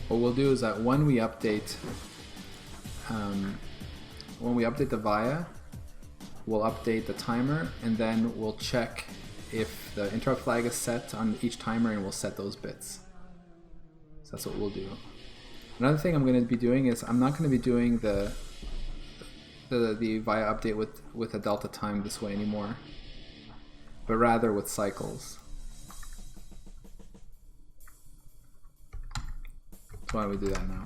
what we'll do is that when we update the VIA, we'll update the timer, and then we'll check if the interrupt flag is set on each timer, and we'll set those bits. So that's what we'll do. Another thing I'm going to be doing is I'm not going to be doing the VIA update with a delta time this way anymore, but rather with cycles. Why don't we do that now?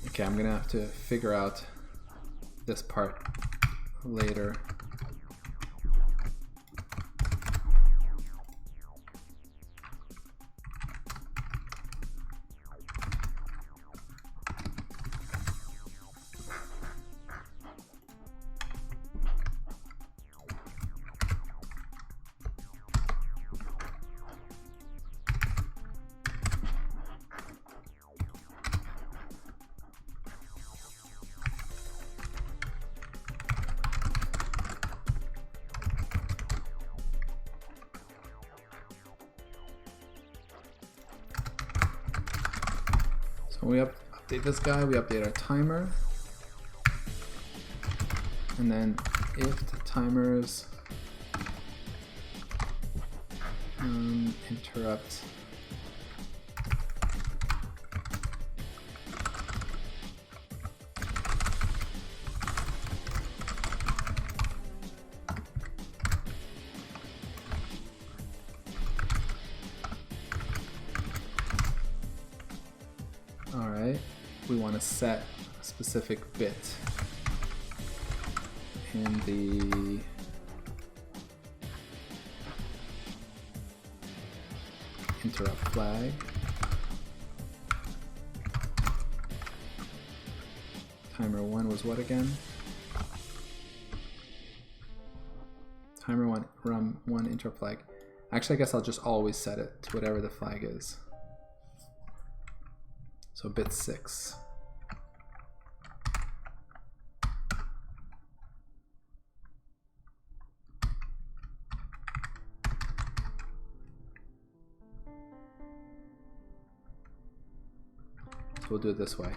Okay, I'm gonna have to figure out this part later. So we update this guy, we update our timer, and then if the timers interrupt we want to set a specific bit in the interrupt flag. Timer 1 was what again? Timer 1, run 1 interrupt flag. Actually, I guess I'll just always set it to whatever the flag is. So bit 6. So we'll do it this way.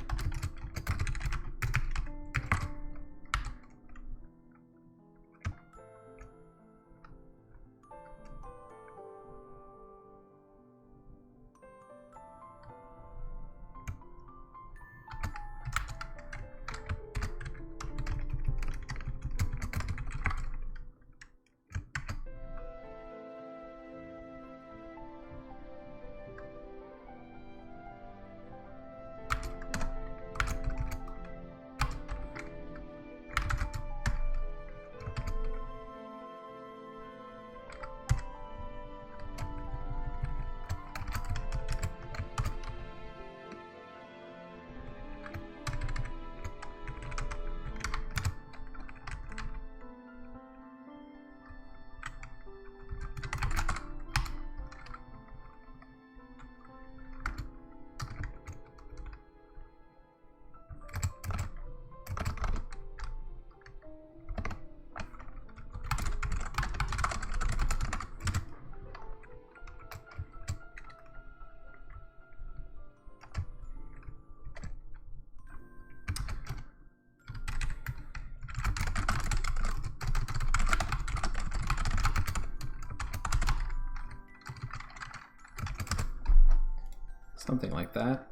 Something like that.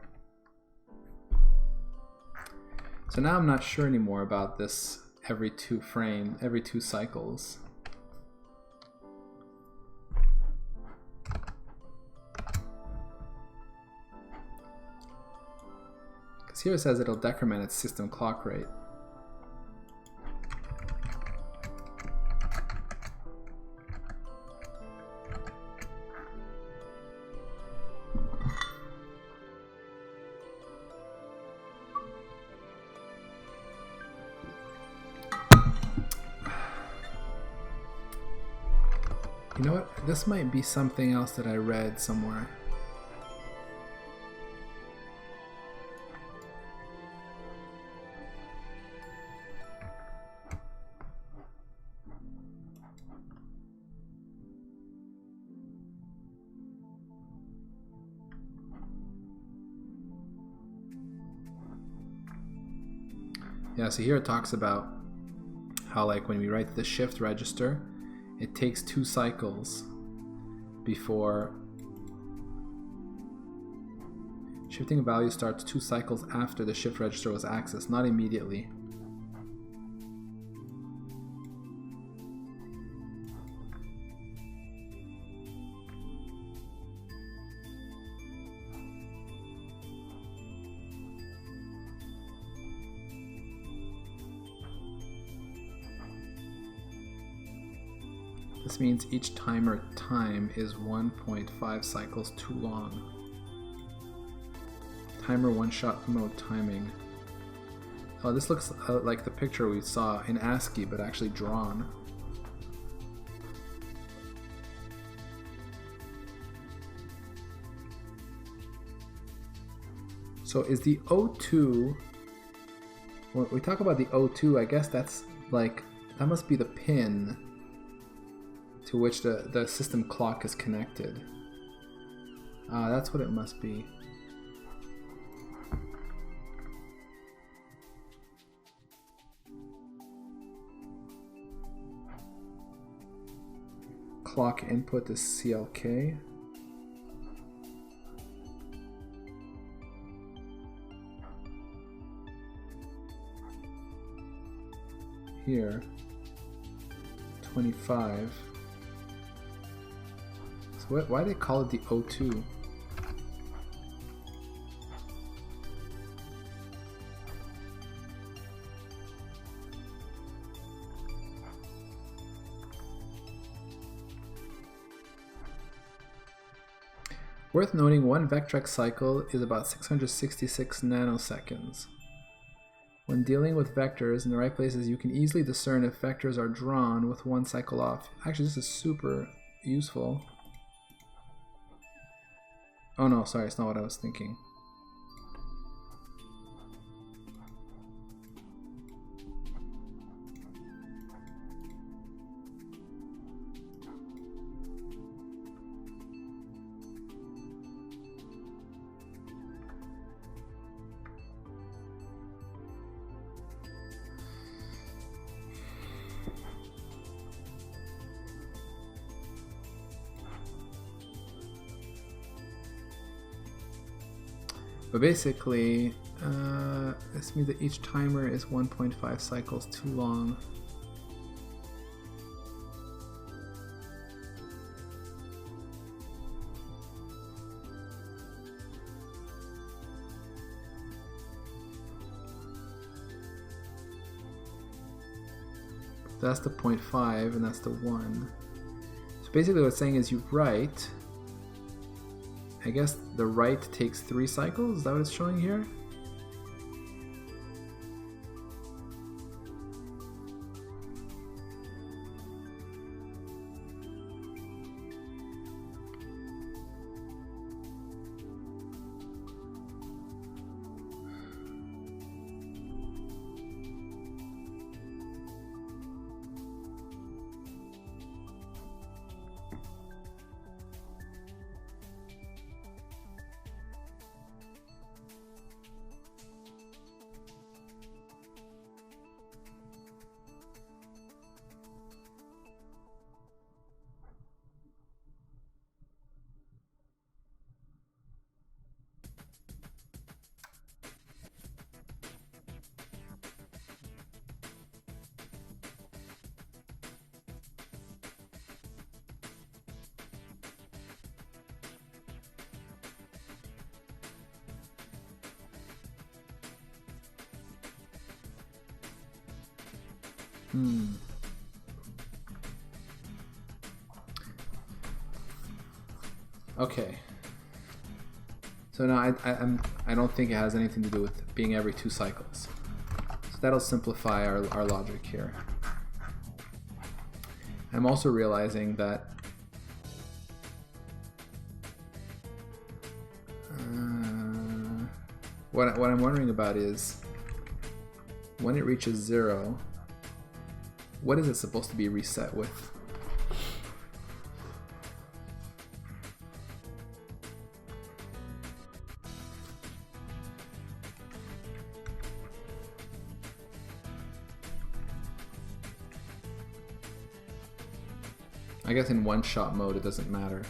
So now I'm not sure anymore about this every 2 cycles. Because here it says it'll decrement its system clock rate. You know what? This might be something else that I read somewhere. Yeah, so here it talks about how, like, when we write the shift register, it takes 2 cycles before shifting a value starts 2 cycles after the shift register was accessed, not immediately. This means each timer time is 1.5 cycles too long. Timer one-shot mode timing. Oh, this looks like the picture we saw in ASCII, but actually drawn. So is the O2, when we talk about the O2, I guess that's like, that must be the pin to which the system clock is connected. That's what it must be. Clock input is CLK. Here, 25. So why do they call it the O2? Worth noting, one Vectrex cycle is about 666 nanoseconds. When dealing with vectors in the right places, you can easily discern if vectors are drawn with one cycle off. Actually, this is super useful. Oh no, sorry, it's not what I was thinking. But basically, this means that each timer is 1.5 cycles too long. That's the 0.5 and that's the 1. So basically what it's saying is you write, I guess the write takes 3 cycles, is that what it's showing here? Okay. So now I don't think it has anything to do with being every 2 cycles. So that'll simplify our logic here. I'm also realizing that what I'm wondering about is when it reaches 0, what is it supposed to be reset with? I guess in one-shot mode it doesn't matter.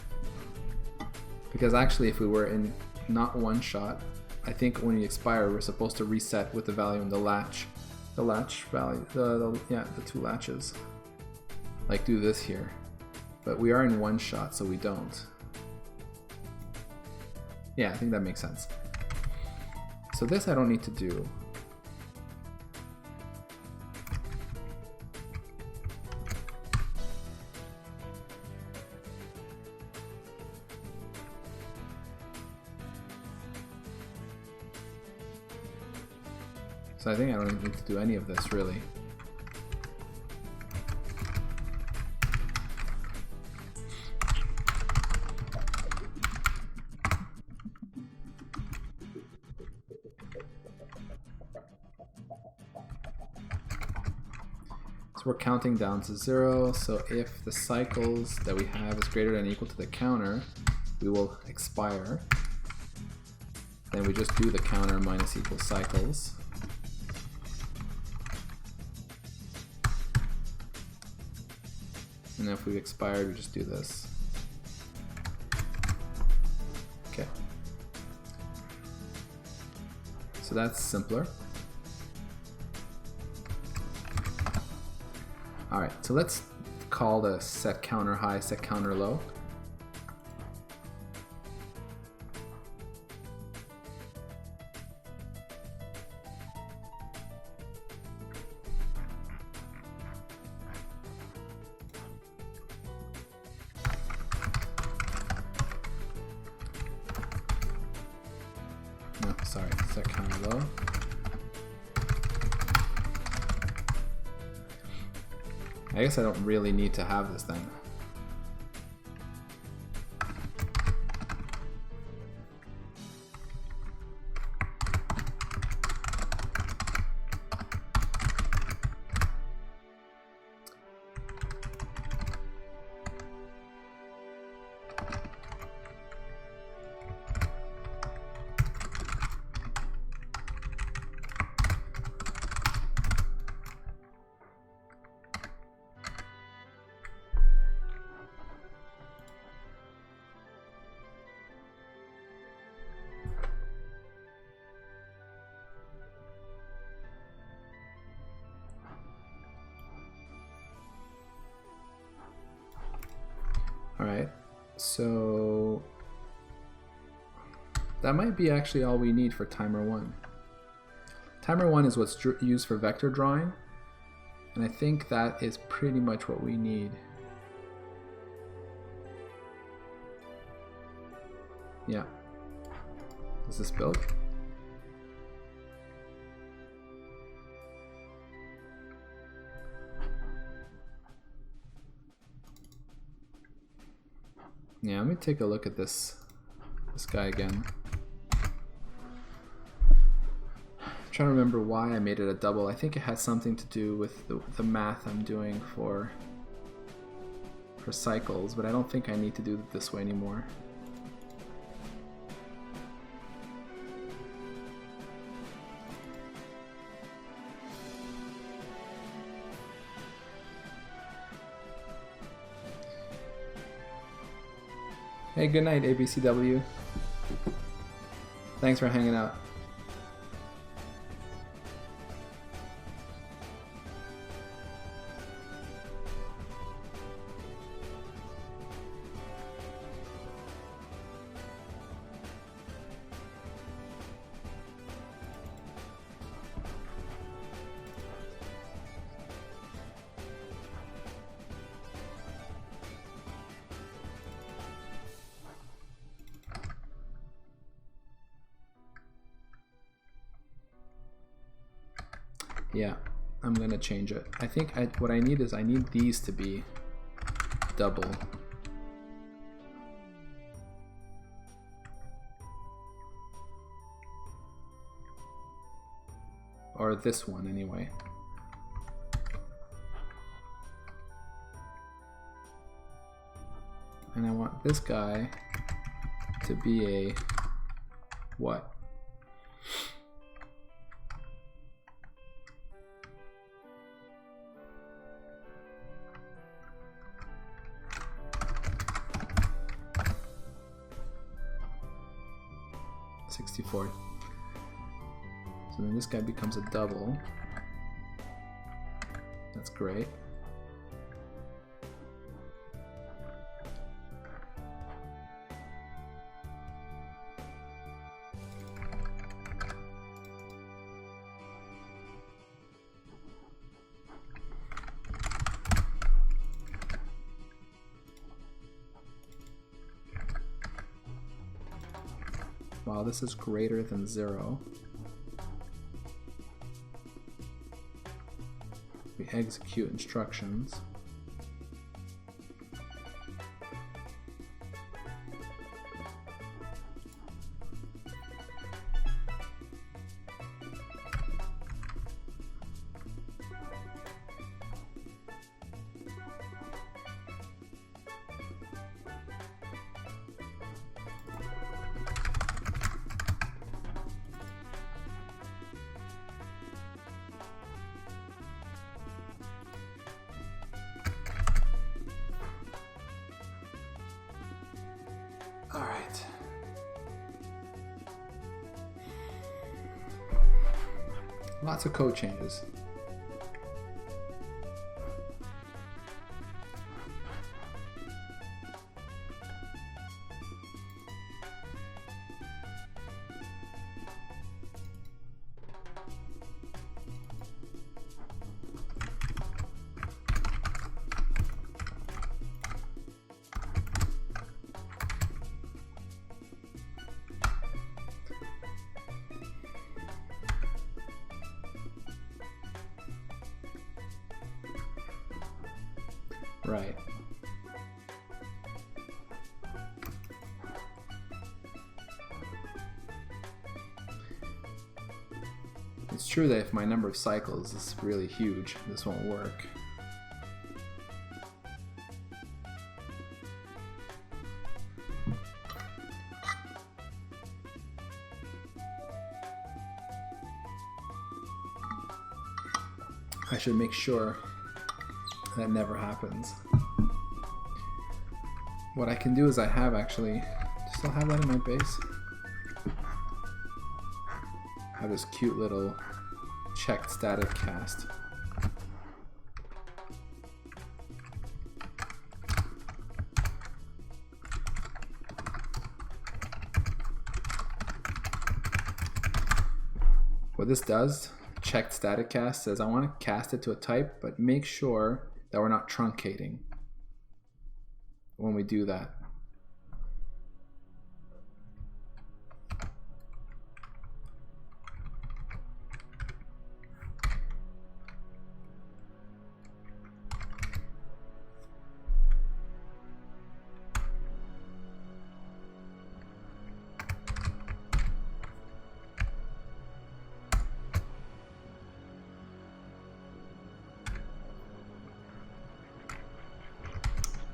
Because actually if we were in not one-shot, I think when we expire we're supposed to reset with the value in the latch. The latch value, the 2 latches. Like do this here. But we are in one-shot so we don't. Yeah, I think that makes sense. So this I don't need to do. So I think I don't need to do any of this, really. So we're counting down to 0, so if the cycles that we have is greater than or equal to the counter, we will expire. Then we just do the counter minus equal cycles. And if we've expired, we just do this. Okay. So that's simpler. Alright, so let's call the set counter high, set counter low. Set counter low. I guess I don't really need to have this then. Alright, so that might be actually all we need for timer 1. Timer 1 is what's used for vector drawing, and I think that is pretty much what we need. Yeah. Is this built? Yeah, let me take a look at this guy again. I'm trying to remember why I made it a double. I think it has something to do with the math I'm doing for cycles, but I don't think I need to do it this way anymore. Hey, good night, ABCW. Thanks for hanging out. Yeah, I'm gonna change it. I think what I need is I need these to be double. Or this one anyway. And I want this guy to be a what? So then this guy becomes a double. That's great. Wow, this is greater than 0. We execute instructions. All right. Lots of code changes. Right. It's true that if my number of cycles is really huge, this won't work. I should make sure that never happens. What I can do is I have actually, still have that in my base. I have this cute little checked static cast. What this does, checked static cast, says I want to cast it to a type, but make sure that we're not truncating when we do that.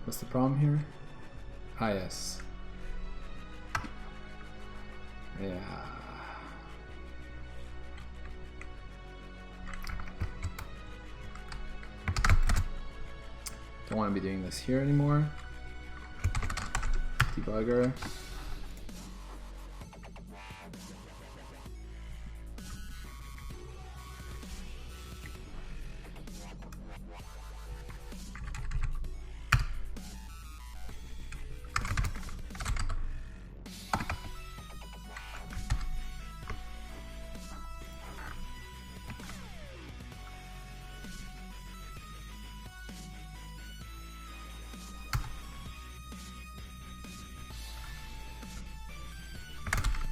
What's the problem here? Ah, yes. Yeah. Don't want to be doing this here anymore. Debugger.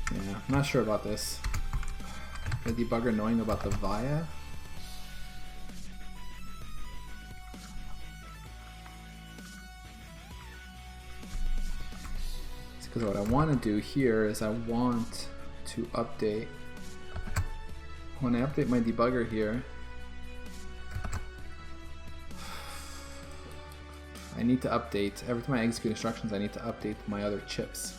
Yeah, I'm not sure about this. The debugger knowing about the via. It's because what I want to do here is I want to update. When I update my debugger here, I need to update, every time I execute instructions, I need to update my other chips.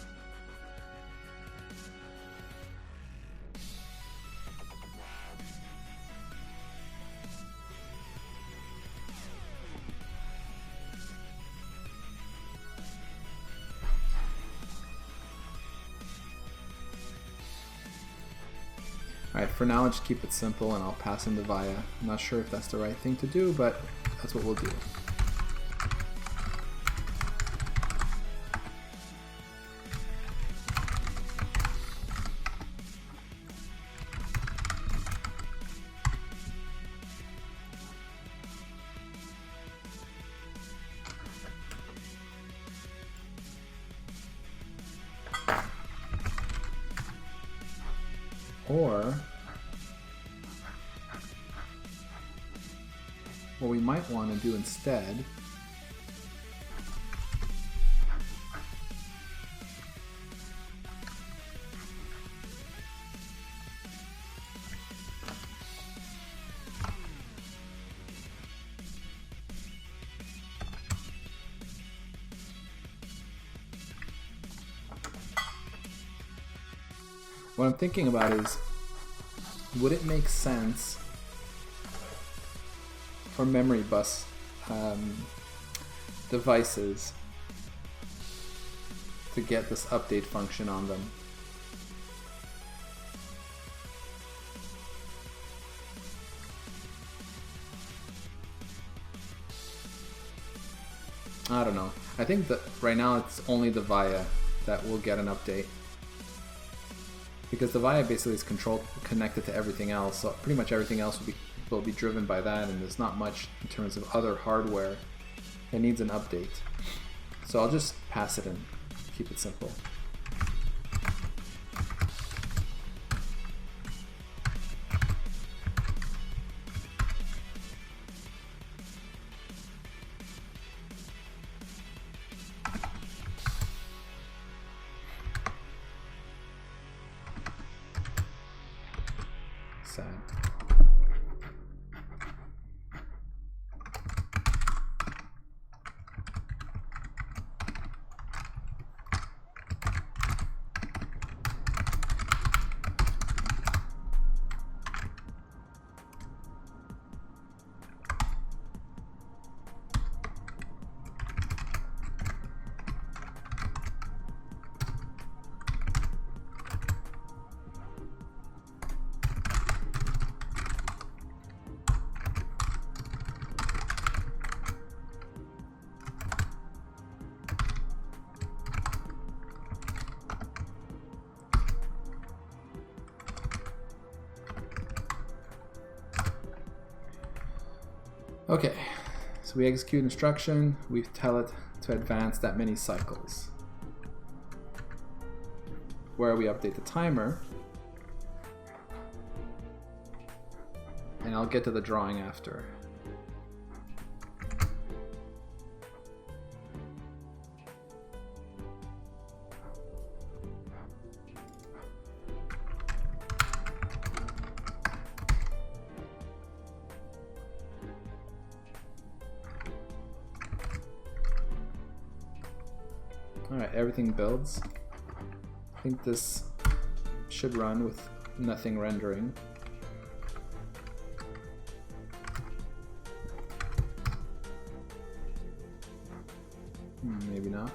Alright, for now I'll just keep it simple and I'll pass in the via. I'm not sure if that's the right thing to do, but that's what we'll do. Or what we might want to do instead what I'm thinking about is, would it make sense for memory bus devices to get this update function on them? I don't know. I think that right now it's only the VIA that will get an update, because the VIA basically is connected to everything else, so pretty much everything else will be driven by that, and there's not much in terms of other hardware that needs an update. So I'll just pass it in, keep it simple. Okay, so we execute instruction, we tell it to advance that many cycles. Where we update the timer, and I'll get to the drawing after. Alright, everything builds. I think this should run with nothing rendering. Maybe not.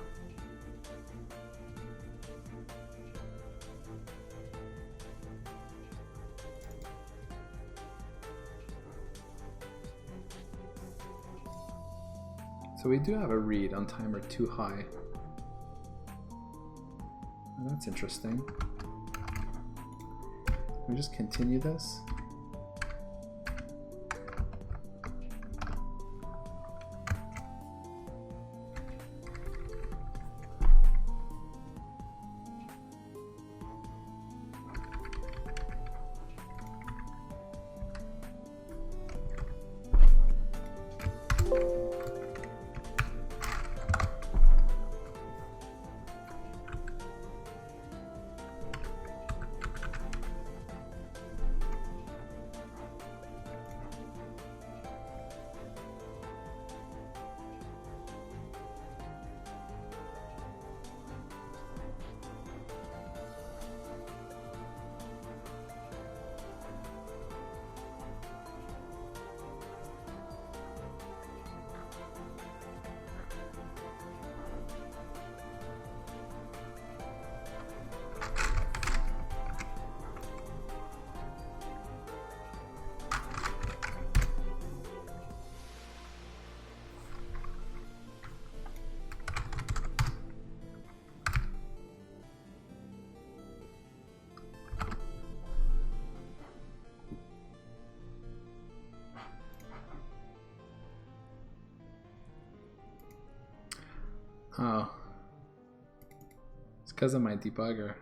So we do have a read on timer too high. That's interesting. Can we just continue this? Oh, it's because of my debugger.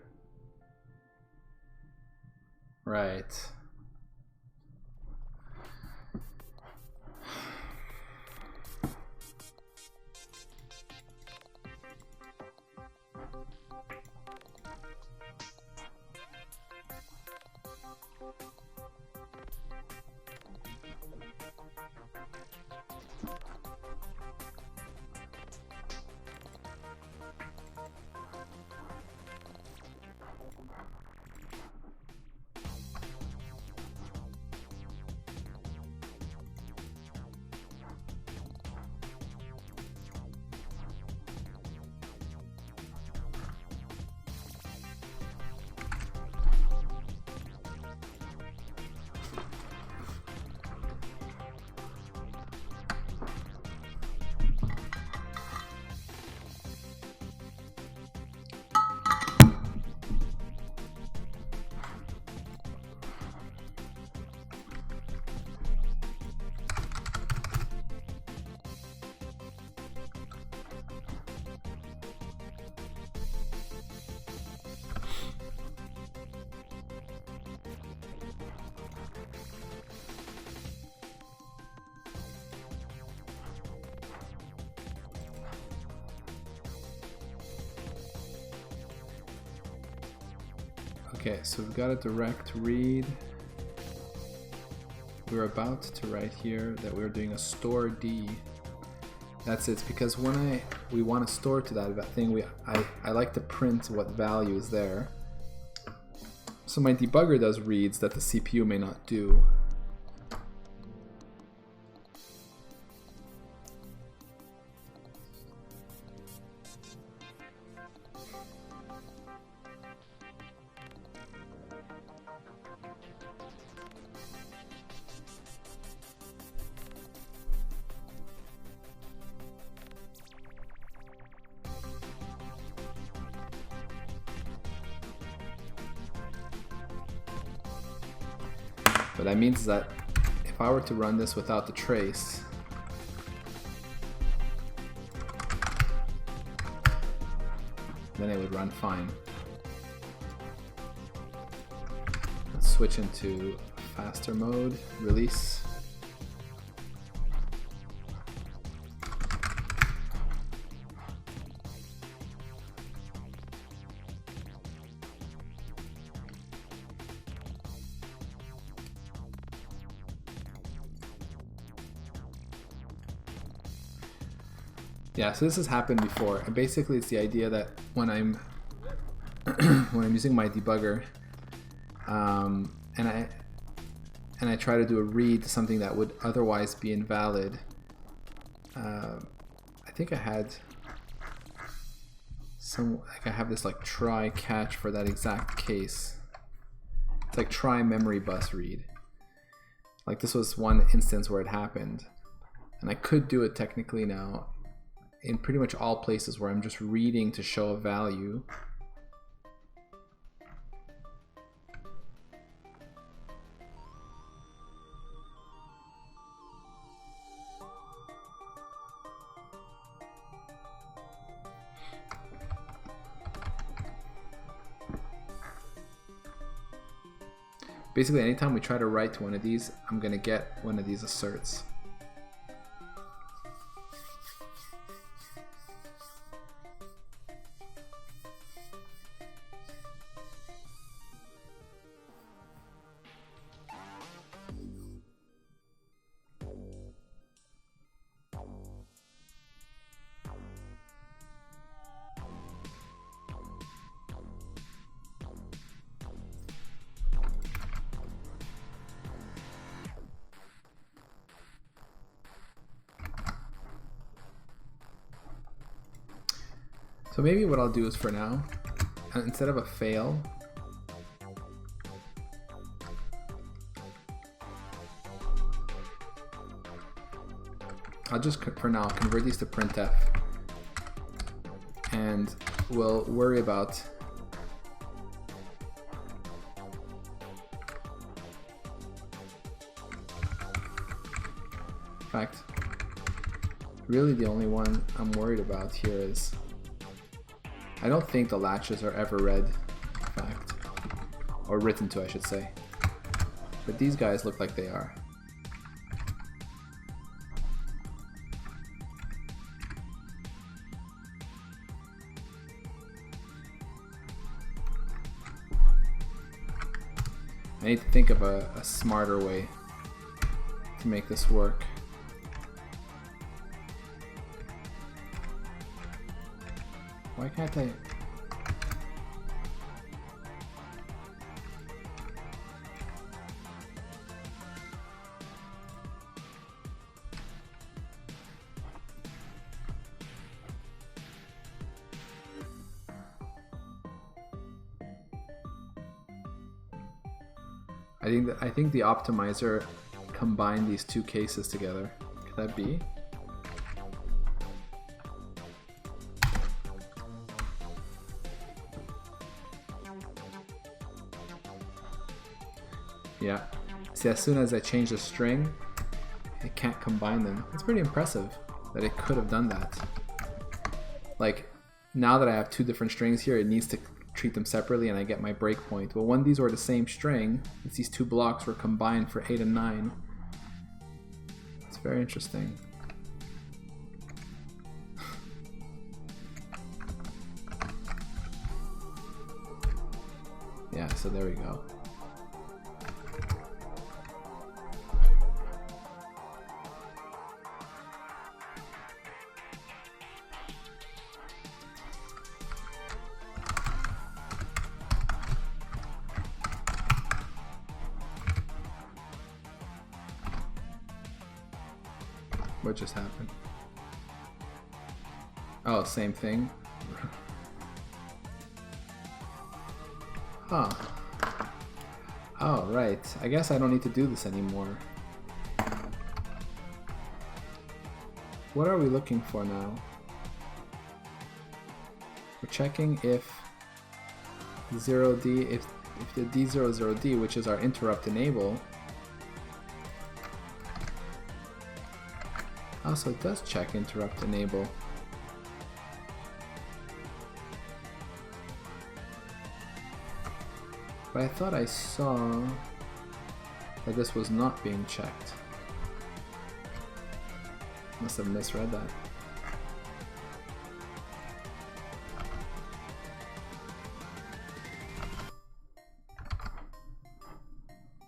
Right. Okay, so we've got a direct read. we're about to write here that we're doing a store D. That's it, because when we want to store to that thing, I like to print what value is there. So my debugger does reads that the CPU may not do. What that means is that if I were to run this without the trace, then it would run fine. Let's switch into faster mode, release. Yeah, so this has happened before, and basically it's the idea that when I'm when I'm using my debugger, and I try to do a read to something that would otherwise be invalid. I think I had I have this like try catch for that exact case. It's like try memory bus read. Like this was one instance where it happened, and I could do it technically now in pretty much all places where I'm just reading to show a value. Basically, anytime we try to write to one of these, I'm gonna get one of these asserts. So maybe what I'll do is for now, instead of a fail, I'll just for now convert these to printf, and we'll worry about in fact, really the only one I'm worried about here is I don't think the latches are ever read, in fact, or written to, I should say, but these guys look like they are. I need to think of a smarter way to make this work. Why can't I? I think the optimizer combined these two cases together. Could that be? Yeah. See, as soon as I change the string, I can't combine them. It's pretty impressive that it could have done that. Like, now that I have two different strings here, it needs to treat them separately and I get my breakpoint. But when these were the same string, it's these two blocks were combined for 8 and 9. It's very interesting. Yeah, so there we go. What just happened? Oh, same thing. Huh. Oh, right. I guess I don't need to do this anymore. What are we looking for now? We're checking if 0D, if the D00D, which is our interrupt enable. Also, it does check interrupt enable. But I thought I saw that this was not being checked. Must have misread that.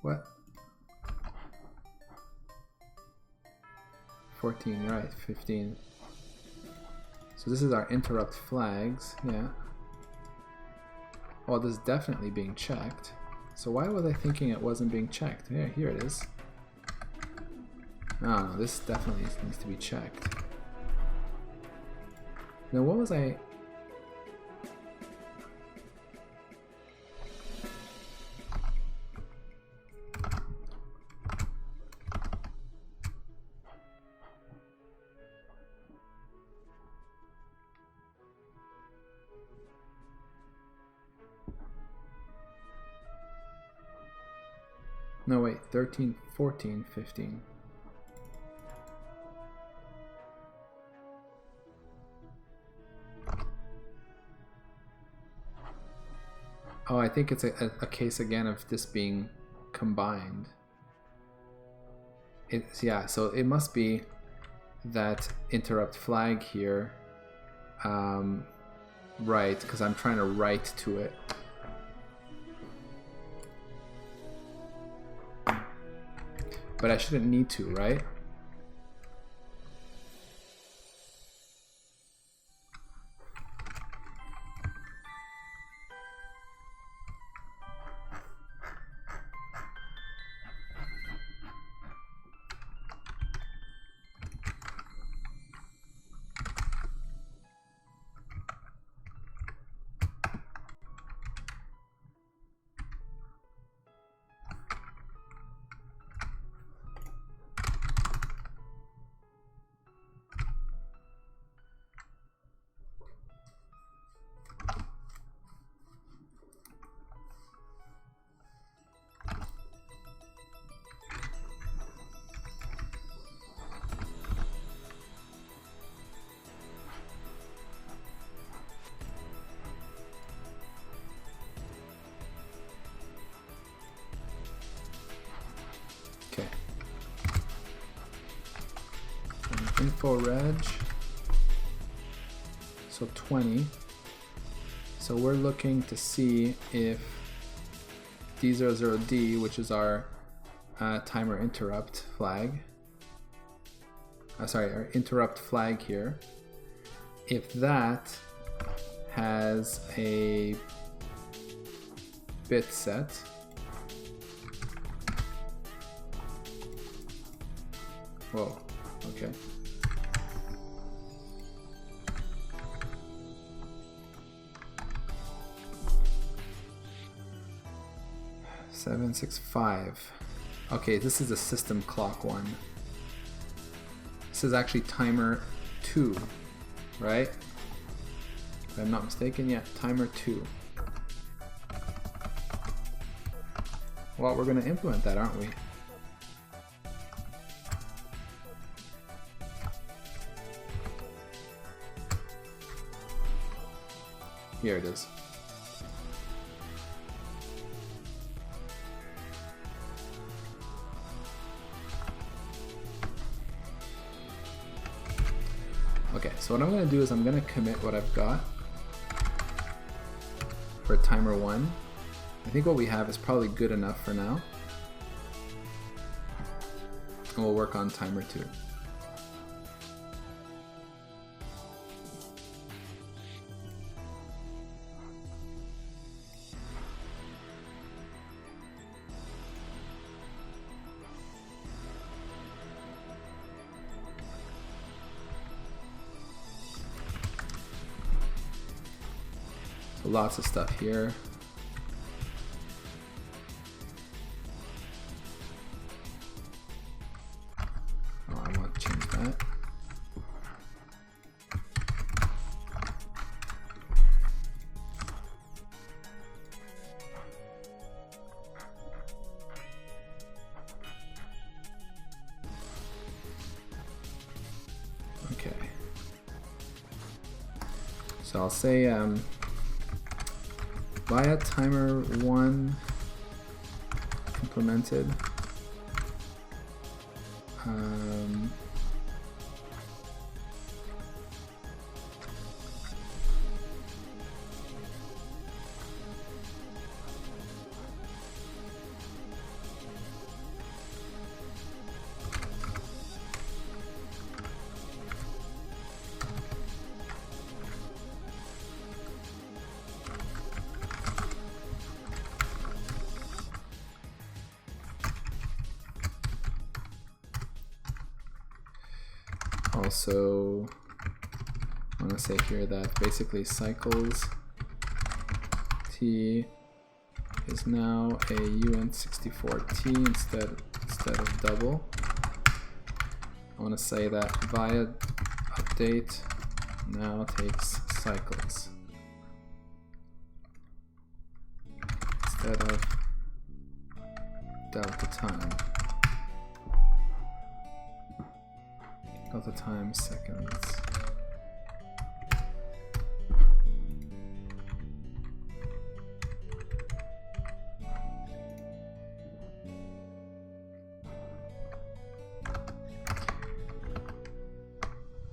What? 14, right, 15. So this is our interrupt flags, yeah. Well, this is definitely being checked. So why was I thinking it wasn't being checked? Yeah, here it is. Oh, no, this definitely needs to be checked. Now, what was I... No, wait, 13, 14, 15. Oh, I think it's a case again of this being combined. It's, yeah, so it must be that interrupt flag here, right, because I'm trying to write to it. But I shouldn't need to, right? Okay. Info reg. So 20. So we're looking to see if D00D, which is our timer interrupt flag, sorry, our interrupt flag here, if that has a bit set. Whoa, okay. Seven, 6, 5. Okay, this is a system clock one. This is actually timer 2, right? If I'm not mistaken, yeah, timer 2. Well, we're going to implement that, aren't we? Here it is. Okay, so what I'm going to do is I'm going to commit what I've got for timer 1. I think what we have is probably good enough for now. And we'll work on timer 2. lots of stuff here. Oh, I want to change that. Okay. So I'll say via timer 1 implemented. Also, I want to say here that basically cycles t is now a uint64t instead of double. I want to say that via update now takes cycles instead of delta time. Delta time seconds.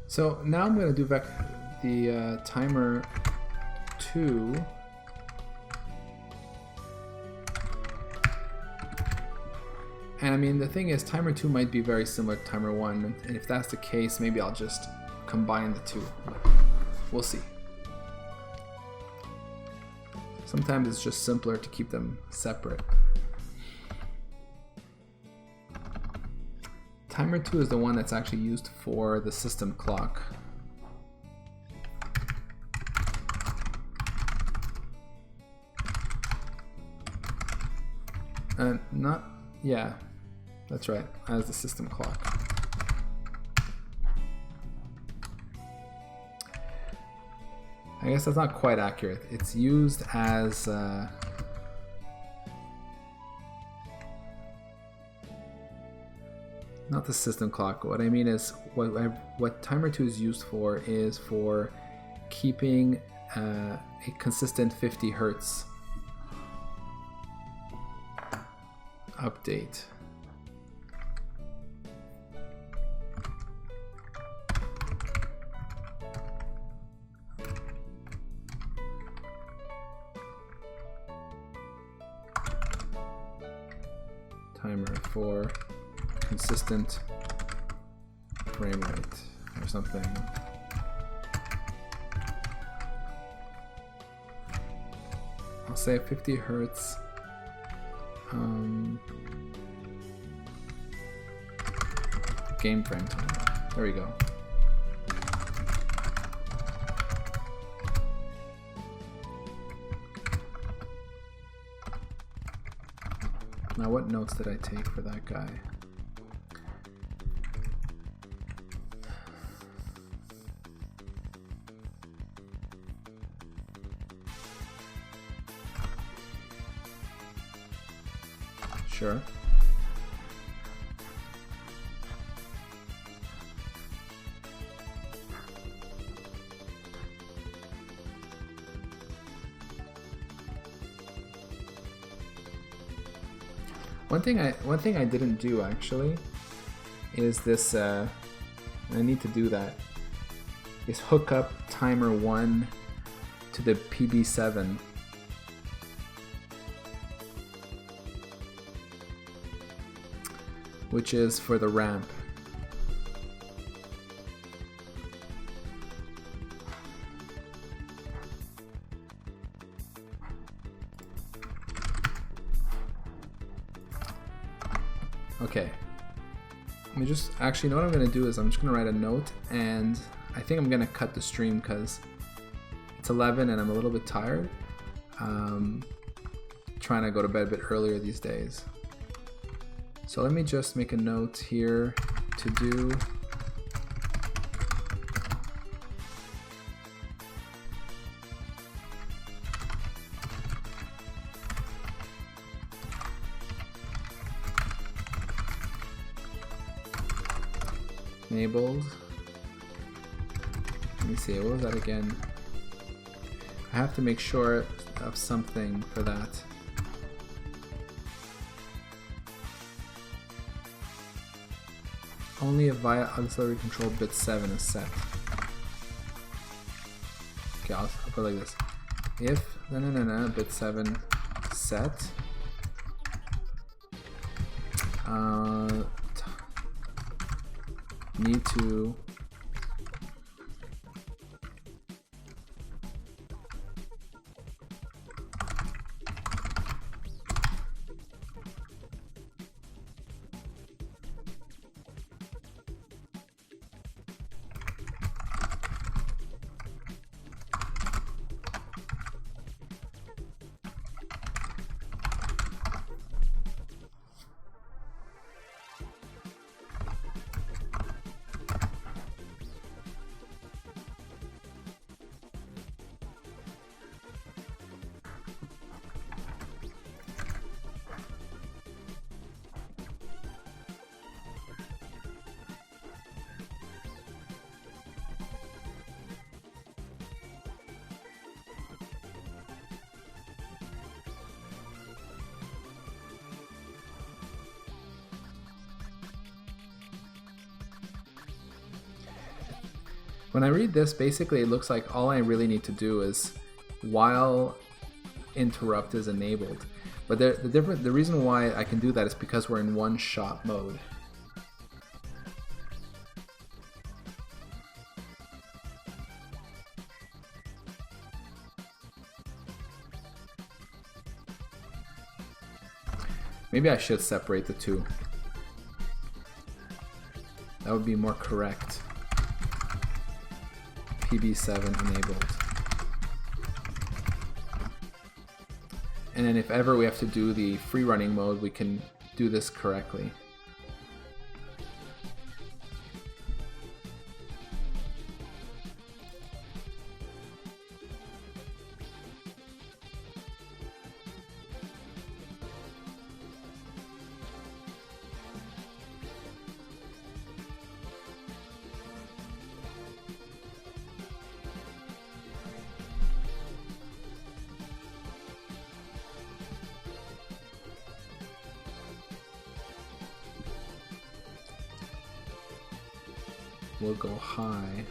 So now I'm going to do the timer 2. And I mean, the thing is, timer 2 might be very similar to timer 1, and if that's the case, maybe I'll just combine the two. We'll see. Sometimes it's just simpler to keep them separate. Timer 2 is the one that's actually used for the system clock. And yeah, that's right, as the system clock. I guess that's not quite accurate. It's used as not the system clock. What I mean is, what timer 2 is used for is for keeping a consistent 50 Hertz update. Timer for consistent frame rate or something. I'll say 50 Hertz. Game frame timer. There we go. Now, what notes did I take for that guy? Sure. One thing I didn't do actually is this. I need to do that. Is hook up timer 1 to the PB7. Which is for the ramp. Okay. Let me just, actually, you know what I'm going to do is I'm just going to write a note, and I think I'm going to cut the stream because it's 11 and I'm a little bit tired. trying to go to bed a bit earlier these days. So let me just make a note here to do. Enabled. Let me see, what was that again? I have to make sure of something for that. Only if via auxiliary control bit 7 is set. Okay, I'll put it like this. If bit 7 set, need to when I read this, basically it looks like all I really need to do is while interrupt is enabled. But the reason why I can do that is because we're in one shot mode. Maybe I should separate the two. That would be more correct. PB7 enabled. And then if ever we have to do the free running mode, we can do this correctly. We'll go high.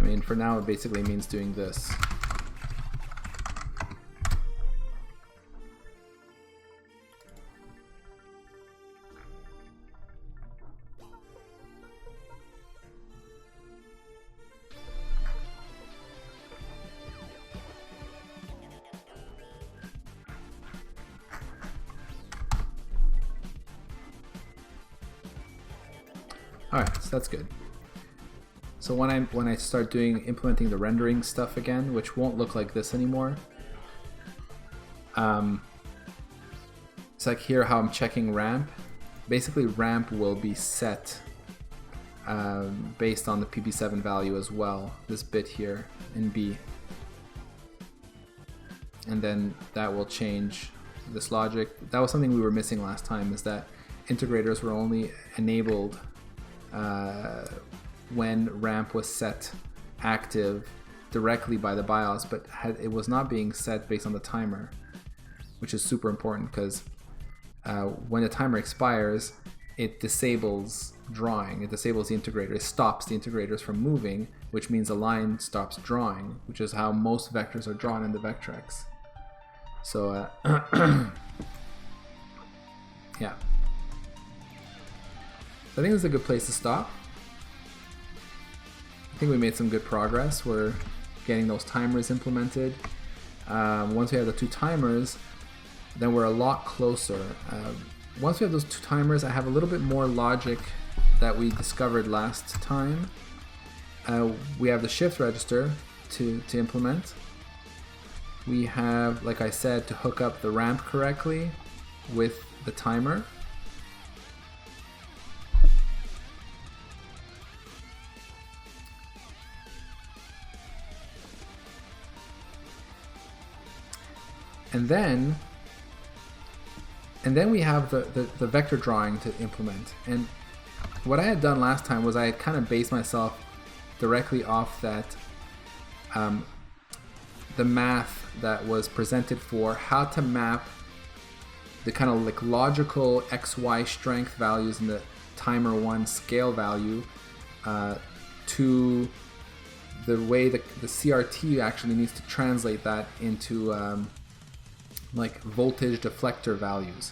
I mean, for now, it basically means doing this. All right, so that's good. So when I start implementing the rendering stuff again, which won't look like this anymore, it's like here how I'm checking ramp. Basically, ramp will be set based on the PB7 value as well. This bit here in B, and then that will change this logic. That was something we were missing last time, is that integrators were only enabled when ramp was set active directly by the BIOS, but it was not being set based on the timer, which is super important because when the timer expires, it disables drawing. It disables the integrator. It stops the integrators from moving, which means the line stops drawing, which is how most vectors are drawn in the Vectrex. So, yeah. So I think this is a good place to stop. I think we made some good progress. We're getting those timers implemented. Once we have the 2 timers, then we're a lot closer. Once we have those 2 timers, I have a little bit more logic that we discovered last time. We have the shift register to implement. We have, like I said, to hook up the ramp correctly with the timer. And then we have the vector drawing to implement. And what I had done last time was I had kind of based myself directly off that the math that was presented for how to map the kind of like logical XY strength values in the timer 1 scale value to the way the CRT actually needs to translate that into like voltage deflector values.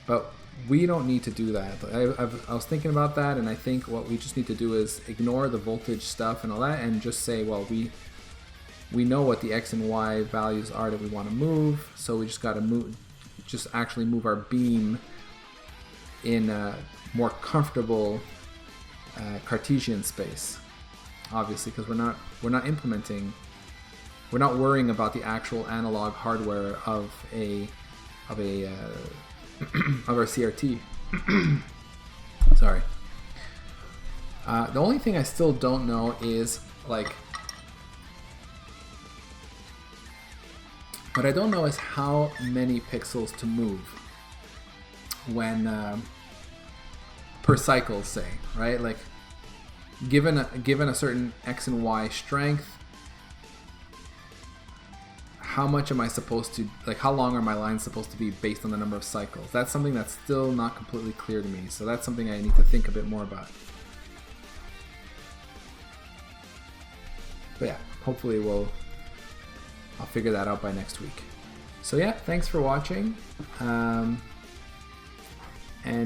But we don't need to do that. I was thinking about that, and I think what we just need to do is ignore the voltage stuff and all that and just say, well, we know what the X and Y values are that we want to move, so we just got to actually move our beam in a more comfortable Cartesian space, obviously, because we're not implementing, we're not worrying about the actual analog hardware of our CRT. Sorry. The only thing I still don't know is like, what I don't know is how many pixels to move when per cycle, say, right? Like given a certain X and Y strength, how much am I supposed to, like how long are my lines supposed to be based on the number of cycles? That's something that's still not completely clear to me. So that's something I need to think a bit more about. But yeah, hopefully I'll figure that out by next week. So yeah, thanks for watching. And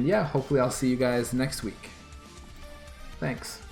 yeah, hopefully I'll see you guys next week. Thanks.